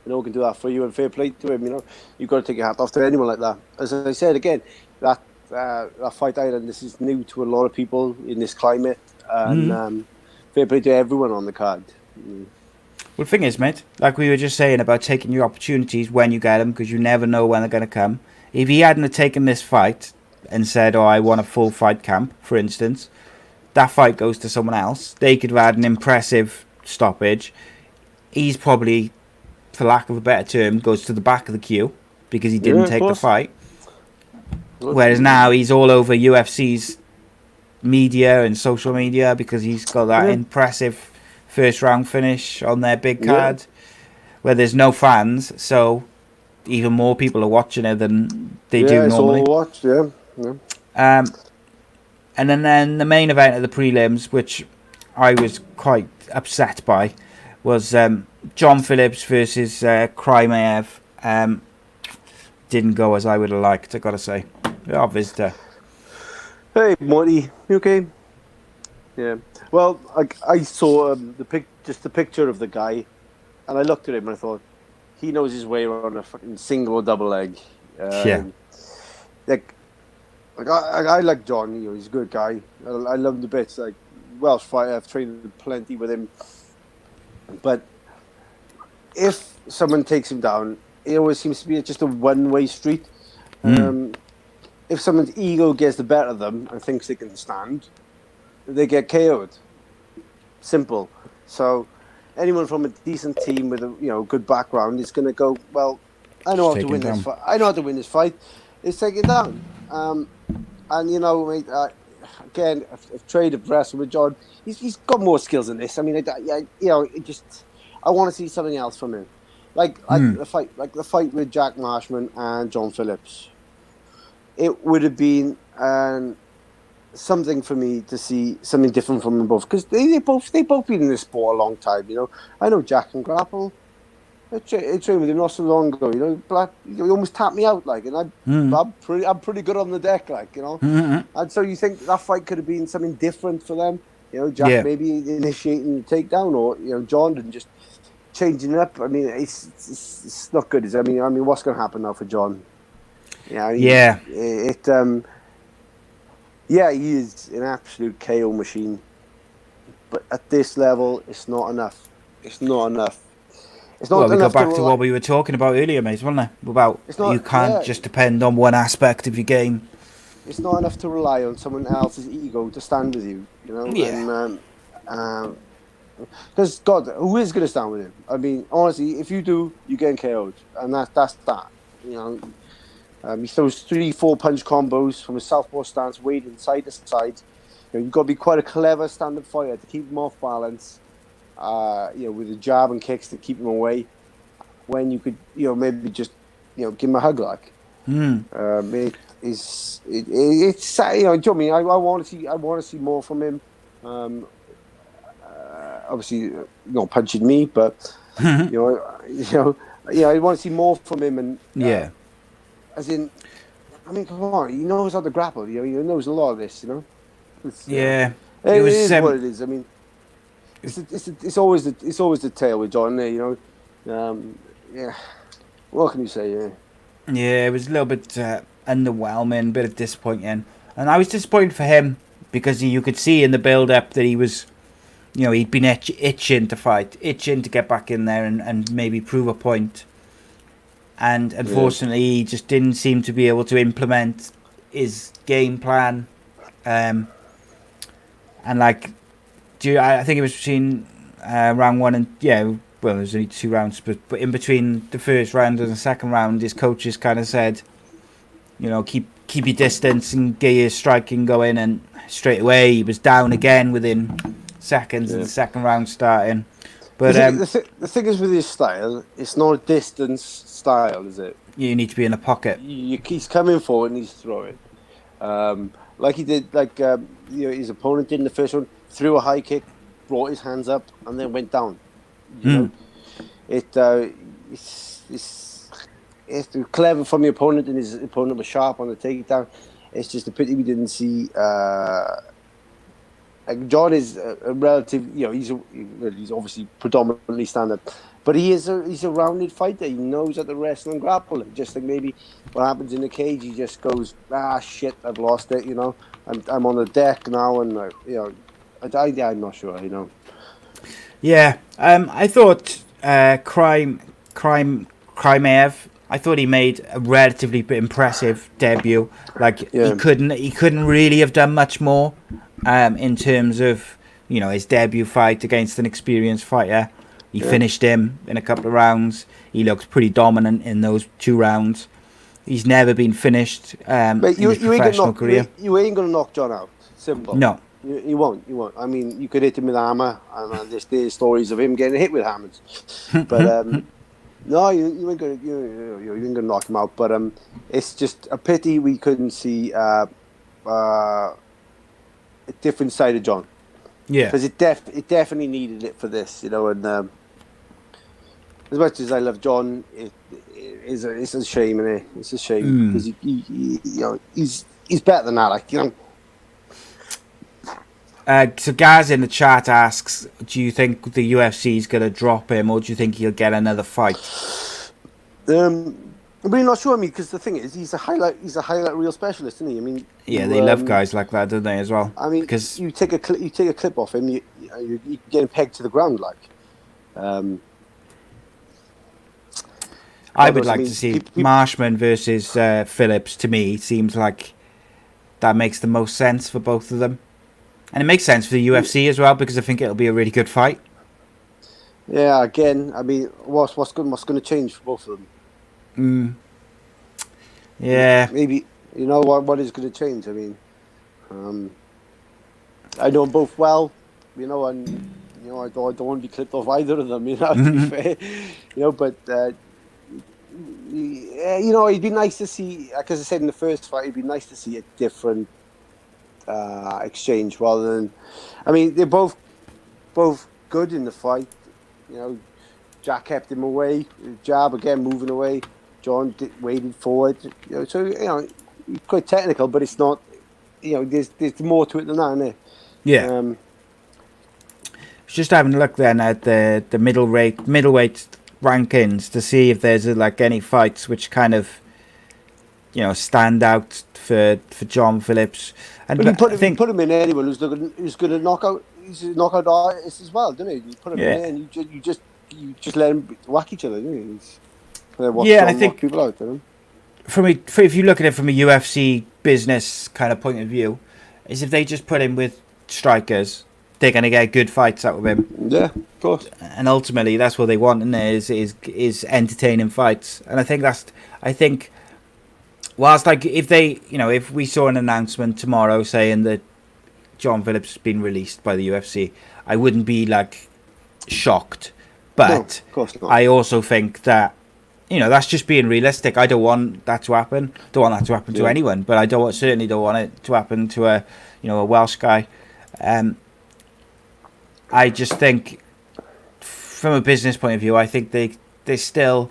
can do that for you, and fair play to him. You've got to take your hat off to anyone like that. As I said again, that fight island, this is new to a lot of people in this climate, and fair play to everyone on the card. Well, the thing is, mate, like we were just saying about taking your opportunities when you get them, because you never know when they're going to come. If he hadn't have taken this fight and said, oh, I want a full fight camp, for instance, that fight goes to someone else. They could have had an impressive stoppage. He's probably, for lack of a better term, goes to the back of the queue because he didn't take the fight. Whereas now he's all over UFC's media and social media because he's got that impressive first round finish on their big card where there's no fans, so even more people are watching it than they do normally. Watch, and then the main event of the prelims, which I was quite upset by, was John Phillips versus Krymaev. Didn't go as I would have liked, I gotta say. Our visitor. Hey, Morty, you okay? Yeah. Well, I saw the picture of the guy, and I looked at him and I thought, he knows his way around a fucking single or double leg. I like John. He's a good guy. I love him to bits. Like Welsh fighter, I've trained plenty with him. But if someone takes him down, it always seems to be just a one-way street. If someone's ego gets the better of them and thinks they can stand, they get KO'd. Simple. So anyone from a decent team with a good background is going to go, well, I know how to win this fight. I know how to win this fight. Let's take it down. Mate, again, I've traded wrestled with John. He's got more skills than this. I mean, I want to see something else from him, like the fight with Jack Marshman and John Phillips. It would have been an something for me to see something different from them both, because they both been in this sport a long time. I know Jack can grapple. I trained with him not so long ago. He almost tapped me out, like, and I'm pretty good on the deck, like, And so you think that fight could have been something different for them? Jack maybe initiating the takedown, or John just changing it up. I mean, it's not good. I mean, what's going to happen now for John? Yeah, he is an absolute KO machine, but at this level, it's not enough. It's not enough. It's not we go enough back to what we were talking about earlier, mate, wasn't it? About you can't just depend on one aspect of your game. It's not enough to rely on someone else's ego to stand with you, Yeah. Because God, who is going to stand with him? I mean, honestly, if you do, you're getting KO'd, and that's that. He throws 3-4 punch combos from a southpaw stance, wading side to side. You've got to be quite a clever stand-up fighter to keep him off balance. With the jab and kicks to keep him away. When you could, maybe just, give him a hug, like. It's do you know what I mean? I want to see more from him. Obviously, not punching me, but I want to see more from him, and as in, I mean, come on, he knows how to grapple. He knows a lot of this. It is what it is. I mean, it's always the tail with John there. What can you say? Yeah, it was a little bit underwhelming, a bit of disappointing, and I was disappointed for him because you could see in the build-up that he was, he'd been itching to fight, itching to get back in there and maybe prove a point. And unfortunately, he just didn't seem to be able to implement his game plan. And like, I think it was between round one and well, there's only 2 rounds, but in between the first round and the second round, his coaches kind of said, keep your distance and get your striking going. And straight away, he was down again within seconds of the second round starting. But the thing is with his style, it's not a distance style, is it? You need to be in the pocket. He's coming forward and he's throwing, like he did, his opponent did in the first one. Threw a high kick, brought his hands up, and then went down. It's clever from the opponent, and his opponent was sharp on the takedown. It's just a pity we didn't see. John is a relative. He's obviously predominantly stand up, but he's a rounded fighter. He knows how to wrestle and grapple. Just like maybe what happens in the cage, he just goes, shit, I've lost it. I'm on the deck now, and I'm not sure. Yeah, I thought Krymev. I thought he made a relatively impressive debut. He couldn't really have done much more in terms of his debut fight against an experienced fighter. He finished him in a couple of rounds. He looked pretty dominant in those 2 rounds. He's never been finished in his professional career. You ain't gonna knock John out. Simple. No. You won't. I mean, you could hit him with a hammer, and there's stories of him getting hit with hammers. But no, you ain't gonna knock him out. But it's just a pity we couldn't see a different side of John. Yeah, because it definitely needed it for this, And as much as I love John, it's a shame, innit? It's a shame because he's better than that, So Gaz in the chat asks, do you think the UFC is going to drop him, or do you think he'll get another fight? I'm really not sure. Because the thing is, he's a highlight reel specialist, isn't he? I mean, they love guys like that, don't they, as well? I mean, because you take a clip off him, you get him pegged to the ground, like. I would like to see Marshman versus Phillips. To me, it seems like that makes the most sense for both of them. And it makes sense for the UFC as well, because I think it'll be a really good fight. Yeah, again, I mean, what's going to change for both of them? Yeah. Maybe, what is going to change? I mean, I know them both well, and, I don't want to be clipped off either of them, to be fair. But, it'd be nice to see, like as I said in the first fight, it'd be nice to see a different exchange rather than. I mean, they're both good in the fight. You know, Jack kept him away. Jab again moving away. John waded forward. You know, so quite technical, but it's not. You know, there's more to it than that, isn't there? Yeah. Just having a look then at the middleweight rankings to see if there's like any fights which kind of stand out for John Phillips. And but you put him in anyone who's going to knock out. He's a knockout artist as well, don't he? You put him in there and you just let him whack each other, don't you? And I think people out, don't you? If you look at it from a UFC business kind of point of view, is if they just put him with strikers, they're going to get good fights out of him. Yeah, of course. And ultimately, that's what they want, and is entertaining fights. And I think, whilst like if we saw an announcement tomorrow saying that John Phillips has been released by the UFC, I wouldn't be like shocked. But no, of course not. I also think that that's just being realistic. I don't want that to happen. Don't want that to happen to anyone. But I certainly don't want it to happen to a Welsh guy. I just think, from a business point of view, I think they could still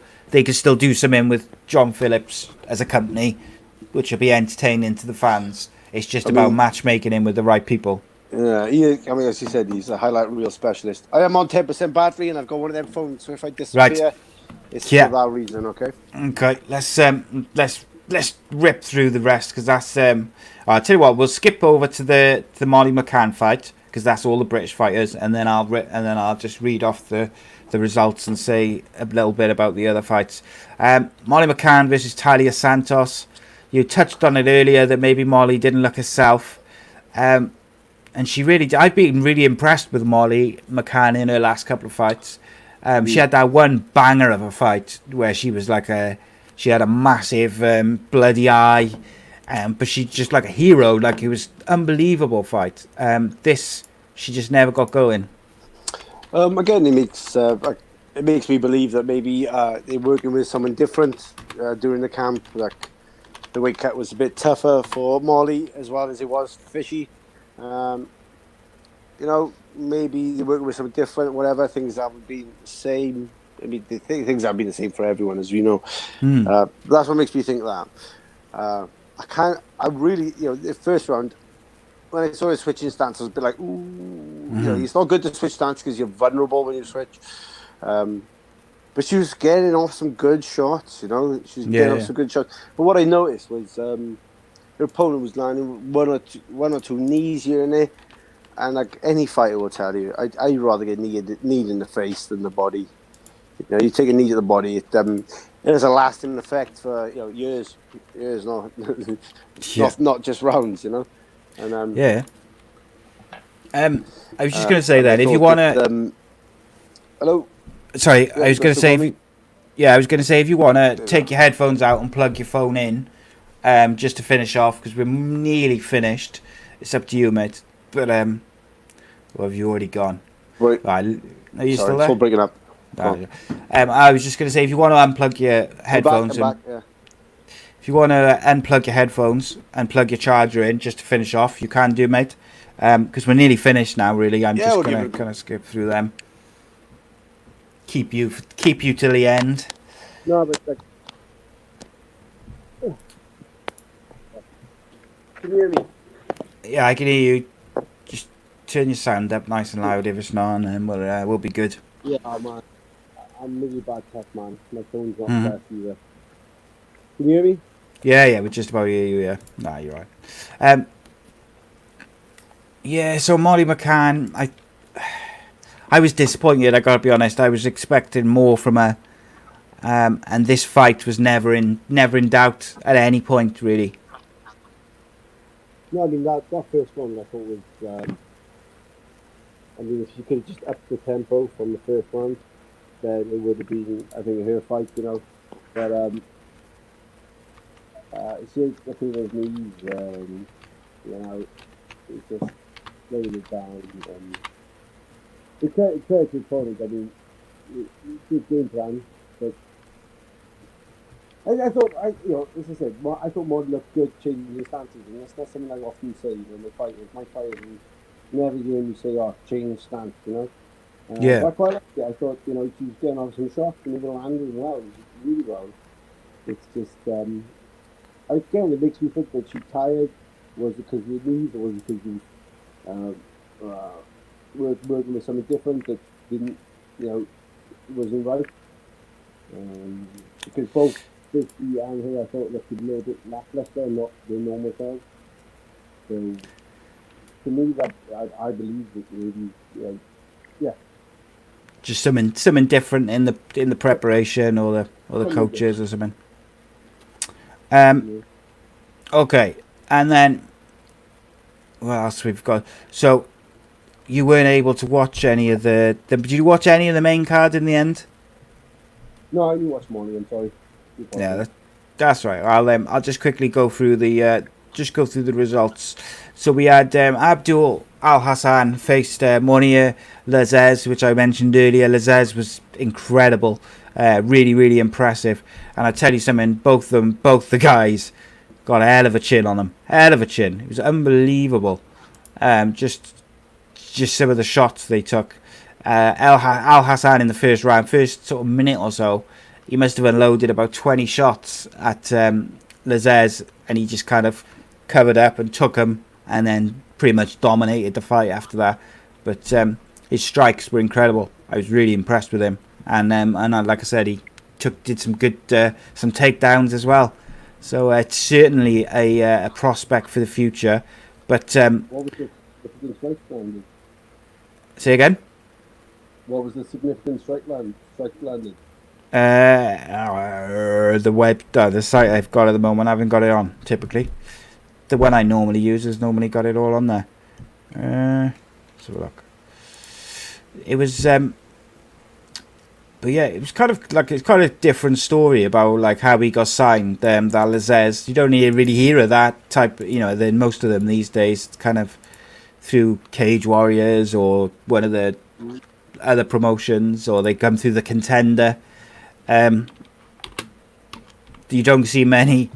do something with John Phillips as a company, which will be entertaining to the fans. It's just about matchmaking him with the right people. Yeah, as you said, he's a highlight reel specialist. I am on 10% battery, and I've got one of them phones. So if I disappear, it's for that reason. Okay. Okay. Let's rip through the rest because that's. I'll tell you what. We'll skip over to the Molly McCann fight because that's all the British fighters, and then I'll just read off the results and say a little bit about the other fights. Molly McCann versus Talia Santos. You touched on it earlier that maybe Molly didn't look herself. And she really, I've been really impressed with Molly McCann in her last couple of fights. She had that one banger of a fight where she was she had a massive bloody eye, but she's just like a hero. Like, it was unbelievable fight. This, she just never got going. Again, it makes me believe that maybe they're working with someone different during the camp. Like, the weight cut was a bit tougher for Molly as well as it was for Fishy. Maybe they're working with something different, whatever. Things haven't been the same. I mean, things haven't been the same for everyone, as we know. That's what makes me think that. The first round, when I saw her switching stance, I was a bit like, ooh, it's not good to switch stance because you're vulnerable when you switch. But she was getting off some good shots, She was getting off some good shots. But what I noticed was her opponent was landing one or two knees here and there. And like any fighter will tell you, I'd rather get knee in the face than the body. You take a knee to the body, it has a lasting effect for years, not just rounds, And I was just going to say that if you want to, hello. Sorry, I was going to say, if you want to take your headphones out and plug your phone in, just to finish off because we're nearly finished. It's up to you, mate. But have you already gone? Right. Are you still there? Still breaking up. I was just going to say, if you want to unplug your headphones, if you want to unplug your headphones and plug your charger in, just to finish off, you can do, mate. Because we're nearly finished now. Really, I'm just going to kind of skip through them. Keep you till the end. No, but can you hear me? Yeah, I can hear you. Just turn your sound up nice and loud if it's not, and then we'll be good. Yeah, I'm really bad tech, man. My phone's not best either. Can you hear me? Yeah, we just about hear you. Yeah, nah, you're right. So Molly McCann, I was disappointed. I gotta be honest. I was expecting more from her, and this fight was never in doubt at any point, really. No, I mean that first one I thought was. If she could have just upped the tempo from the first round, then it would have been, I think, her fight, But she ain't looking at those knees, it's just laying it down. It's Kurt's opponent. I mean, good game plan, but I thought, as I said, I thought Mod looked good changing his stances, and that's not something I often say when they fight. With my fighters, never hear me say, "Oh, change stance," Yeah. But I quite liked it. I thought, she was getting off some shots and even landing well, really well. It's just, again, it makes me think that she's tired. Was it because of the knees, or was it because working with something different that didn't, wasn't right? Because both Vicky and her, I thought looked a little bit lackluster, not their normal selves. So, to me, that I believe that really, yeah. Just something different in the preparation or the coaches or something. Okay, and then what else we've got? So you weren't able to watch any of the did you watch any of the main card in the end? No, I didn't watch morning. I'm sorry. Yeah, that's right. I'll just quickly go through the results. So we had Abdul Al Hassan faced Monia Lazez, which I mentioned earlier. Lazez was incredible, really, really impressive. And I tell you something, both the guys got a hell of a chin on them. Hell of a chin. It was unbelievable. Just some of the shots they took. Al Hassan in the first sort of minute or so, he must have unloaded about 20 shots at Lazez, and he just kind of covered up and took him, and then pretty much dominated the fight after that. But his strikes were incredible. I was really impressed with him, and like I said, he did some good some takedowns as well. So it's certainly a prospect for the future. But what was the significant strike landed? Say again. What was the significant strike landed? The site I've got at the moment, I haven't got it on typically. The one I normally use has normally got it all on there. Let's have a look. It was but yeah, it was kind of like, it's kind of a different story about like how he got signed. That Lazez, you don't really hear of that type. Then most of them these days, it's kind of through Cage Warriors or one of the other promotions, or they come through the Contender. You don't see many.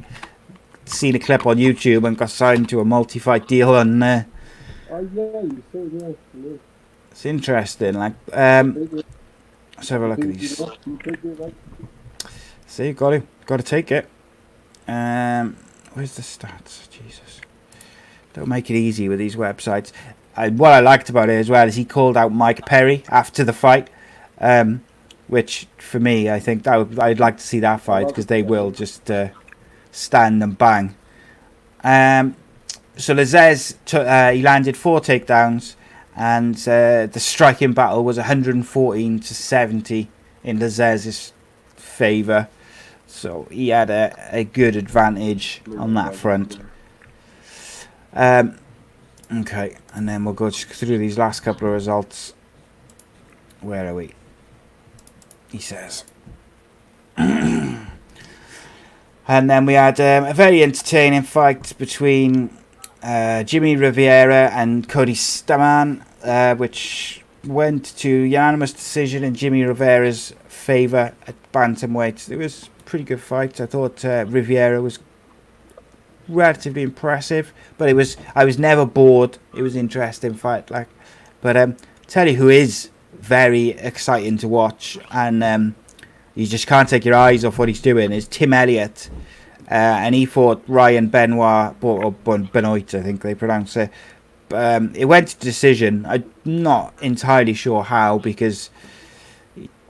Seen a clip on YouTube and got signed to a multi-fight deal on. Oh yeah, you said yeah. It's interesting. Like, let's have a look at these. See, got to take it. Where's the stats? Jesus, don't make it easy with these websites. What I liked about it as well is he called out Mike Perry after the fight, which for me, I think I'd like to see that fight, because they will just stand and bang. So Lazez he landed 4 takedowns, and the striking battle was 114-70 in Lazez's favour. So he had a good advantage on that front. Okay, and then we'll go through these last couple of results. Where are we? He says. And then we had a very entertaining fight between Jimmy Rivera and Cody Stamann, which went to unanimous decision in Jimmy Rivera's favour at bantamweight. It was a pretty good fight. I thought Rivera was relatively impressive, but I was never bored. It was an interesting fight, but tell you who is very exciting to watch, and you just can't take your eyes off what he's doing, is Tim Elliott, and he fought Ryan Benoit, or Benoit, I think they pronounce it. It went to decision. I'm not entirely sure how, because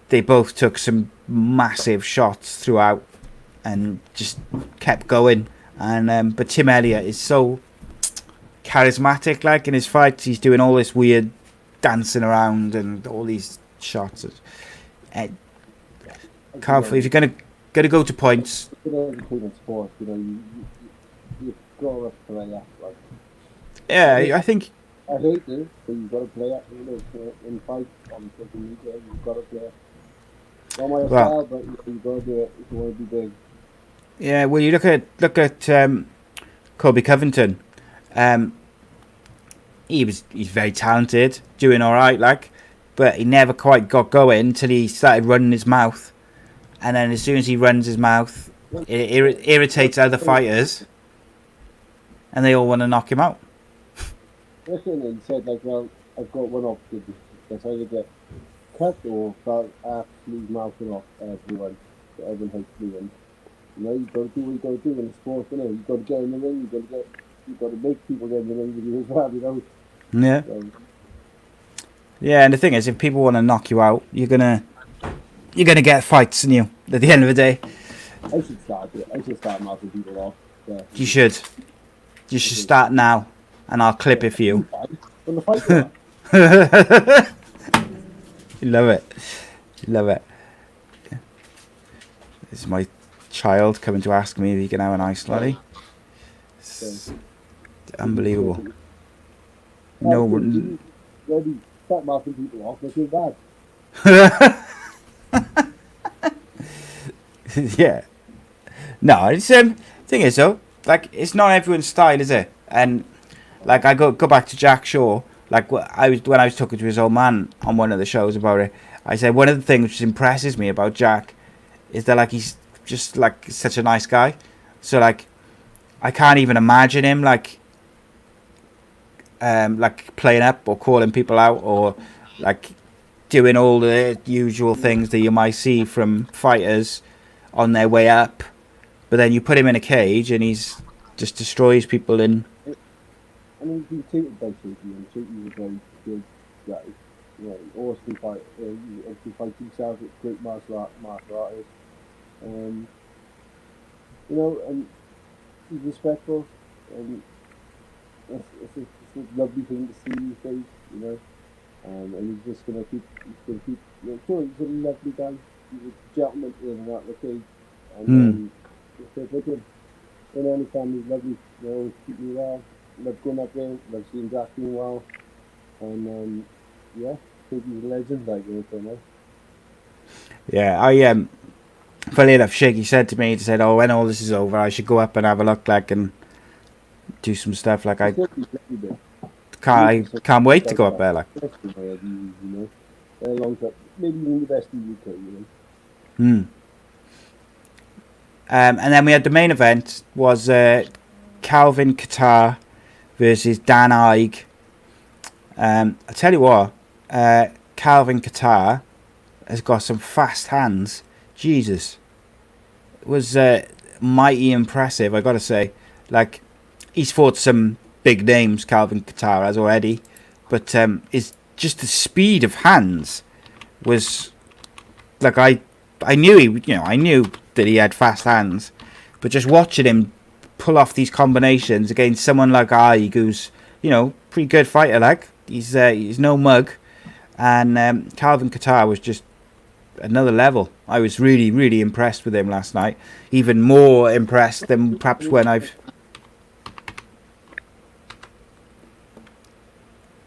they both took some massive shots throughout and just kept going. And but Tim Elliott is so charismatic, like in his fights. He's doing all this weird dancing around and all these shots. Can't, if you're gonna go to points. Sport, you've got to play that. Like, yeah, I think. I hate this, but you've got to play it. In fights on social media, you've got to play it. Not my style, but you've got to do it if you want to be big. Yeah, well, you look at Colby Covington. He's very talented, doing all right, but he never quite got going until he started running his mouth. And then as soon as he runs his mouth, it irritates other fighters, and they all want to knock him out. Listen, and said like, well, I've got one option. That's either get cut or start absolutely mouthing off everyone. So everyone hates me. And you know, you got to do what you got to do in the sport. You know, you got to get in the ring. You got to make people get in the ring with you as well. You know. Yeah. So, Yeah, and the thing is, if people want to knock you out, you're gonna get fights, in you. At the end of the day, I should start it. I should start mouthing people off. Yeah. you should. You should start now, and I'll clip it for you. When the fight on. You love it. You love it. This is my child coming to ask me if he can have an ice lolly. It's unbelievable. No, Ready, start mouthing people off. That's bad. yeah. No, it's thing is though, like it's not everyone's style, is it? And like I go back to Jack Shaw. Like when I was talking to his old man on one of the shows about it, I said one of the things which impresses me about Jack is that like he's just like such a nice guy. So like I can't even imagine him like playing up or calling people out or like doing all the usual things that you might see from fighters on their way up. But then you put him in a cage and he's just destroys people in. I mean, he's treated by Shaky, and Shaky's a very good guy. You know, he always can fight. He can fight himself. It's great martial artist. You know, and he's respectful, and it's a lovely thing to see these days. You know, and he's just gonna keep. You know, sure, he's a lovely guy. He's a gentleman in and out of the cage, and it's with him. And any family's lovely. They always keep me well. Love going up there, love seeing Jack doing well, and yeah, I think he's a legend, like you know. Yeah, I funny enough, Shaky said to me, he said, "Oh, when all this is over, I should go up and have a look, like, and do some stuff." Like I can't wait to go up there, like. You know, a long time, maybe even the best in the UK, you know. And then we had the main event was Calvin Kattar versus Dan Ige. I tell you what, Calvin Kattar has got some fast hands. Jesus, it was mighty impressive, I gotta say. Like, he's fought some big names, Calvin Kattar has already, but it's just the speed of hands was like I knew I knew that he had fast hands, but just watching him pull off these combinations against someone like Ige, who's pretty good fighter, like he's no mug, and Calvin Kattar was just another level. I was really, really impressed with him last night, even more impressed than perhaps when I've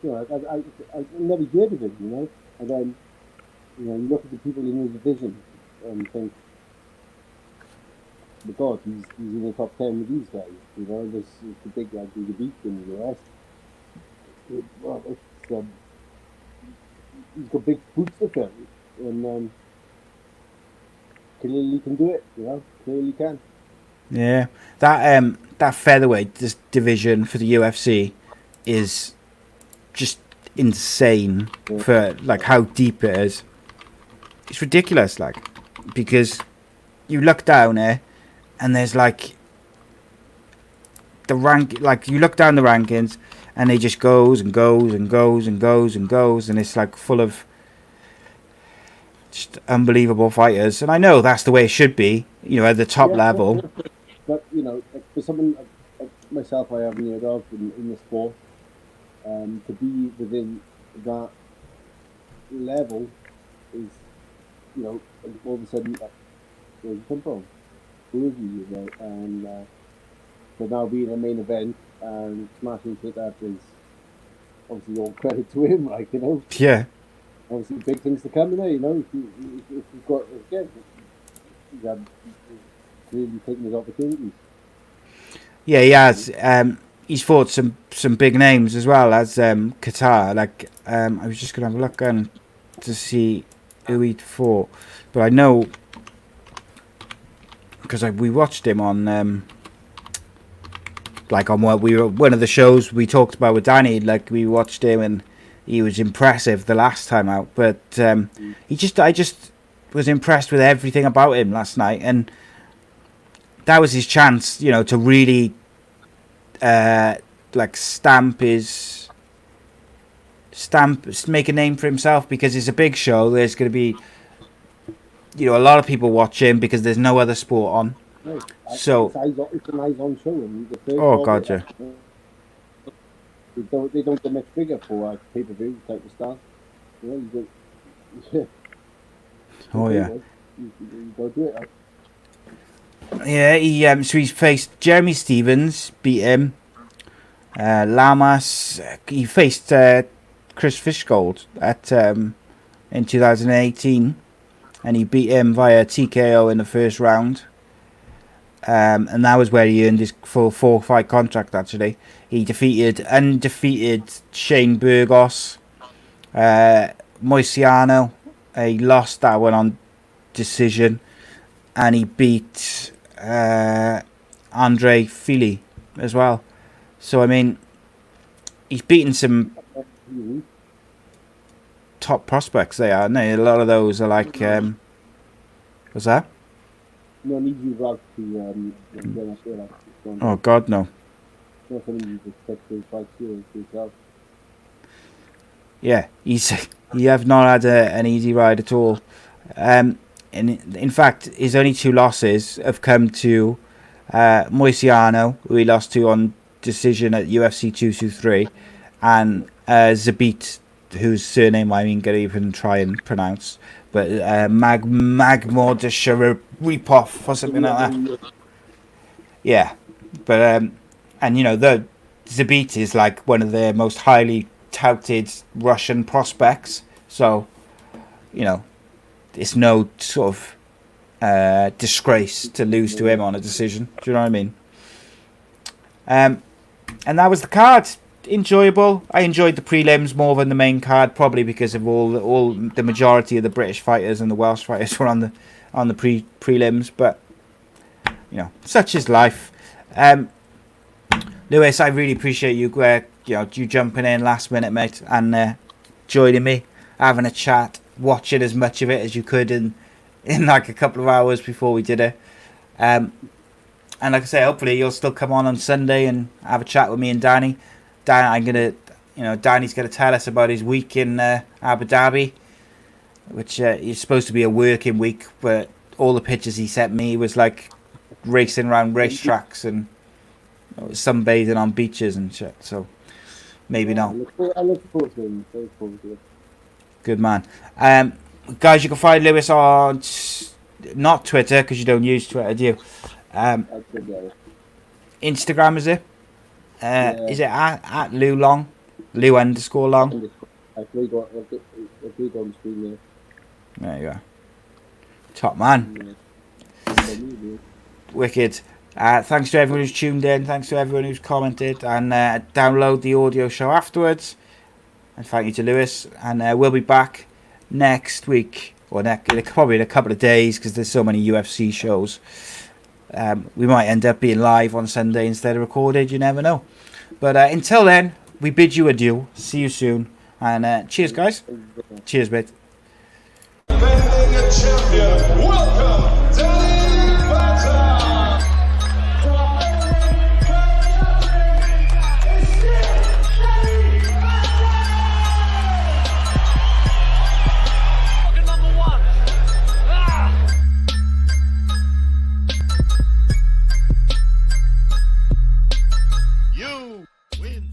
I never heard of him, you know, and then you look at the people in his division and think, God, he's in the top 10 with these guys. You know, this is the big guys who beat in the US. Well, he's got big boots to fill, and clearly can do it. You know, clearly can. Yeah, that featherweight division for the UFC is just insane for like how deep it is. It's ridiculous, like, because you look down there and there's like the rank, like you look down the rankings and they just goes and goes and goes and goes and goes, and it's like full of just unbelievable fighters. And I know that's the way it should be, at the top level. But for someone like myself, I haven't heard of in the sport, to be within that level is, all of a sudden, where you come from, who is he, and to now be in a main event and smashing shit that is obviously all credit to him, like, Yeah. Obviously big things to come, if you've got, again, he's clearly taking his opportunities. Yeah, he has. He's fought some big names as well as Kattar. Like, I was just gonna have a look to see who he'd fought, but I know because we watched him on like on one of the shows we talked about with Danny. Like we watched him and he was impressive the last time out, but I just was impressed with everything about him last night, and that was his chance, you know, to really like make a name for himself, because it's a big show. There's going to be, you know, a lot of people watching because there's no other sport on. Right. So It's an eyes-on show. And the first oh god, yeah. They don't get much bigger for pay-per-view type of stuff. You know, yeah. Oh yeah. You go do it. Yeah, so he's faced Jeremy Stevens, beat him. Lamas, he faced Chris Fishgold at in 2018, and he beat him via TKO in the first round. And that was where he earned his full 4-fight contract. Actually, he defeated undefeated Shane Burgos, Moisiano. He lost that one on decision, and he beat Andre Fili as well. So I mean, he's beaten some top prospects there, aren't they? A lot of those are like what's that? No need you Rob to Oh god, no. Not something you just take those fights serious yourself. Yeah, you have not had an easy ride at all. And in fact, his only 2 losses have come to Moisiano, who he lost to on decision at UFC 223, and Zabit, whose surname I ain't gonna even try and pronounce, but Magmordasharipov or something like that. Yeah, but and you know, the Zabit is like one of the most highly touted Russian prospects, so you know, it's no sort of disgrace to lose to him on a decision. Do you know what I mean? And that was the card. Enjoyable. I enjoyed the prelims more than the main card, probably because of all the majority of the British fighters and the Welsh fighters were on the prelims. But you know, such is life. Lewis, I really appreciate you you jumping in last minute, mate, and joining me, having a chat, watching as much of it as you could in like a couple of hours before we did it. And like I say, hopefully you'll still come on Sunday and have a chat with me and Danny. Danny's gonna tell us about his week in Abu Dhabi, which is supposed to be a working week, but all the pictures he sent me was like racing around racetracks and sunbathing on beaches and shit. So maybe not. I look forward to him. Very forward to it. Good man. Guys, you can find Lewis on not Twitter, because you don't use Twitter, do you? Instagram, is it? Is it at Lou Long? Lou _ Long? I've read on screen there. There you go. Top man. Wicked. Thanks to everyone who's tuned in. Thanks to everyone who's commented. And download the audio show afterwards. And thank you to Lewis. And we'll be back next week. Or probably in a couple of days, because there's so many UFC shows. We might end up being live on Sunday instead of recorded. You never know. But until then, we bid you adieu. See you soon. And cheers, guys. Cheers, mate. Defending champion, welcome, Danny Batten. You win.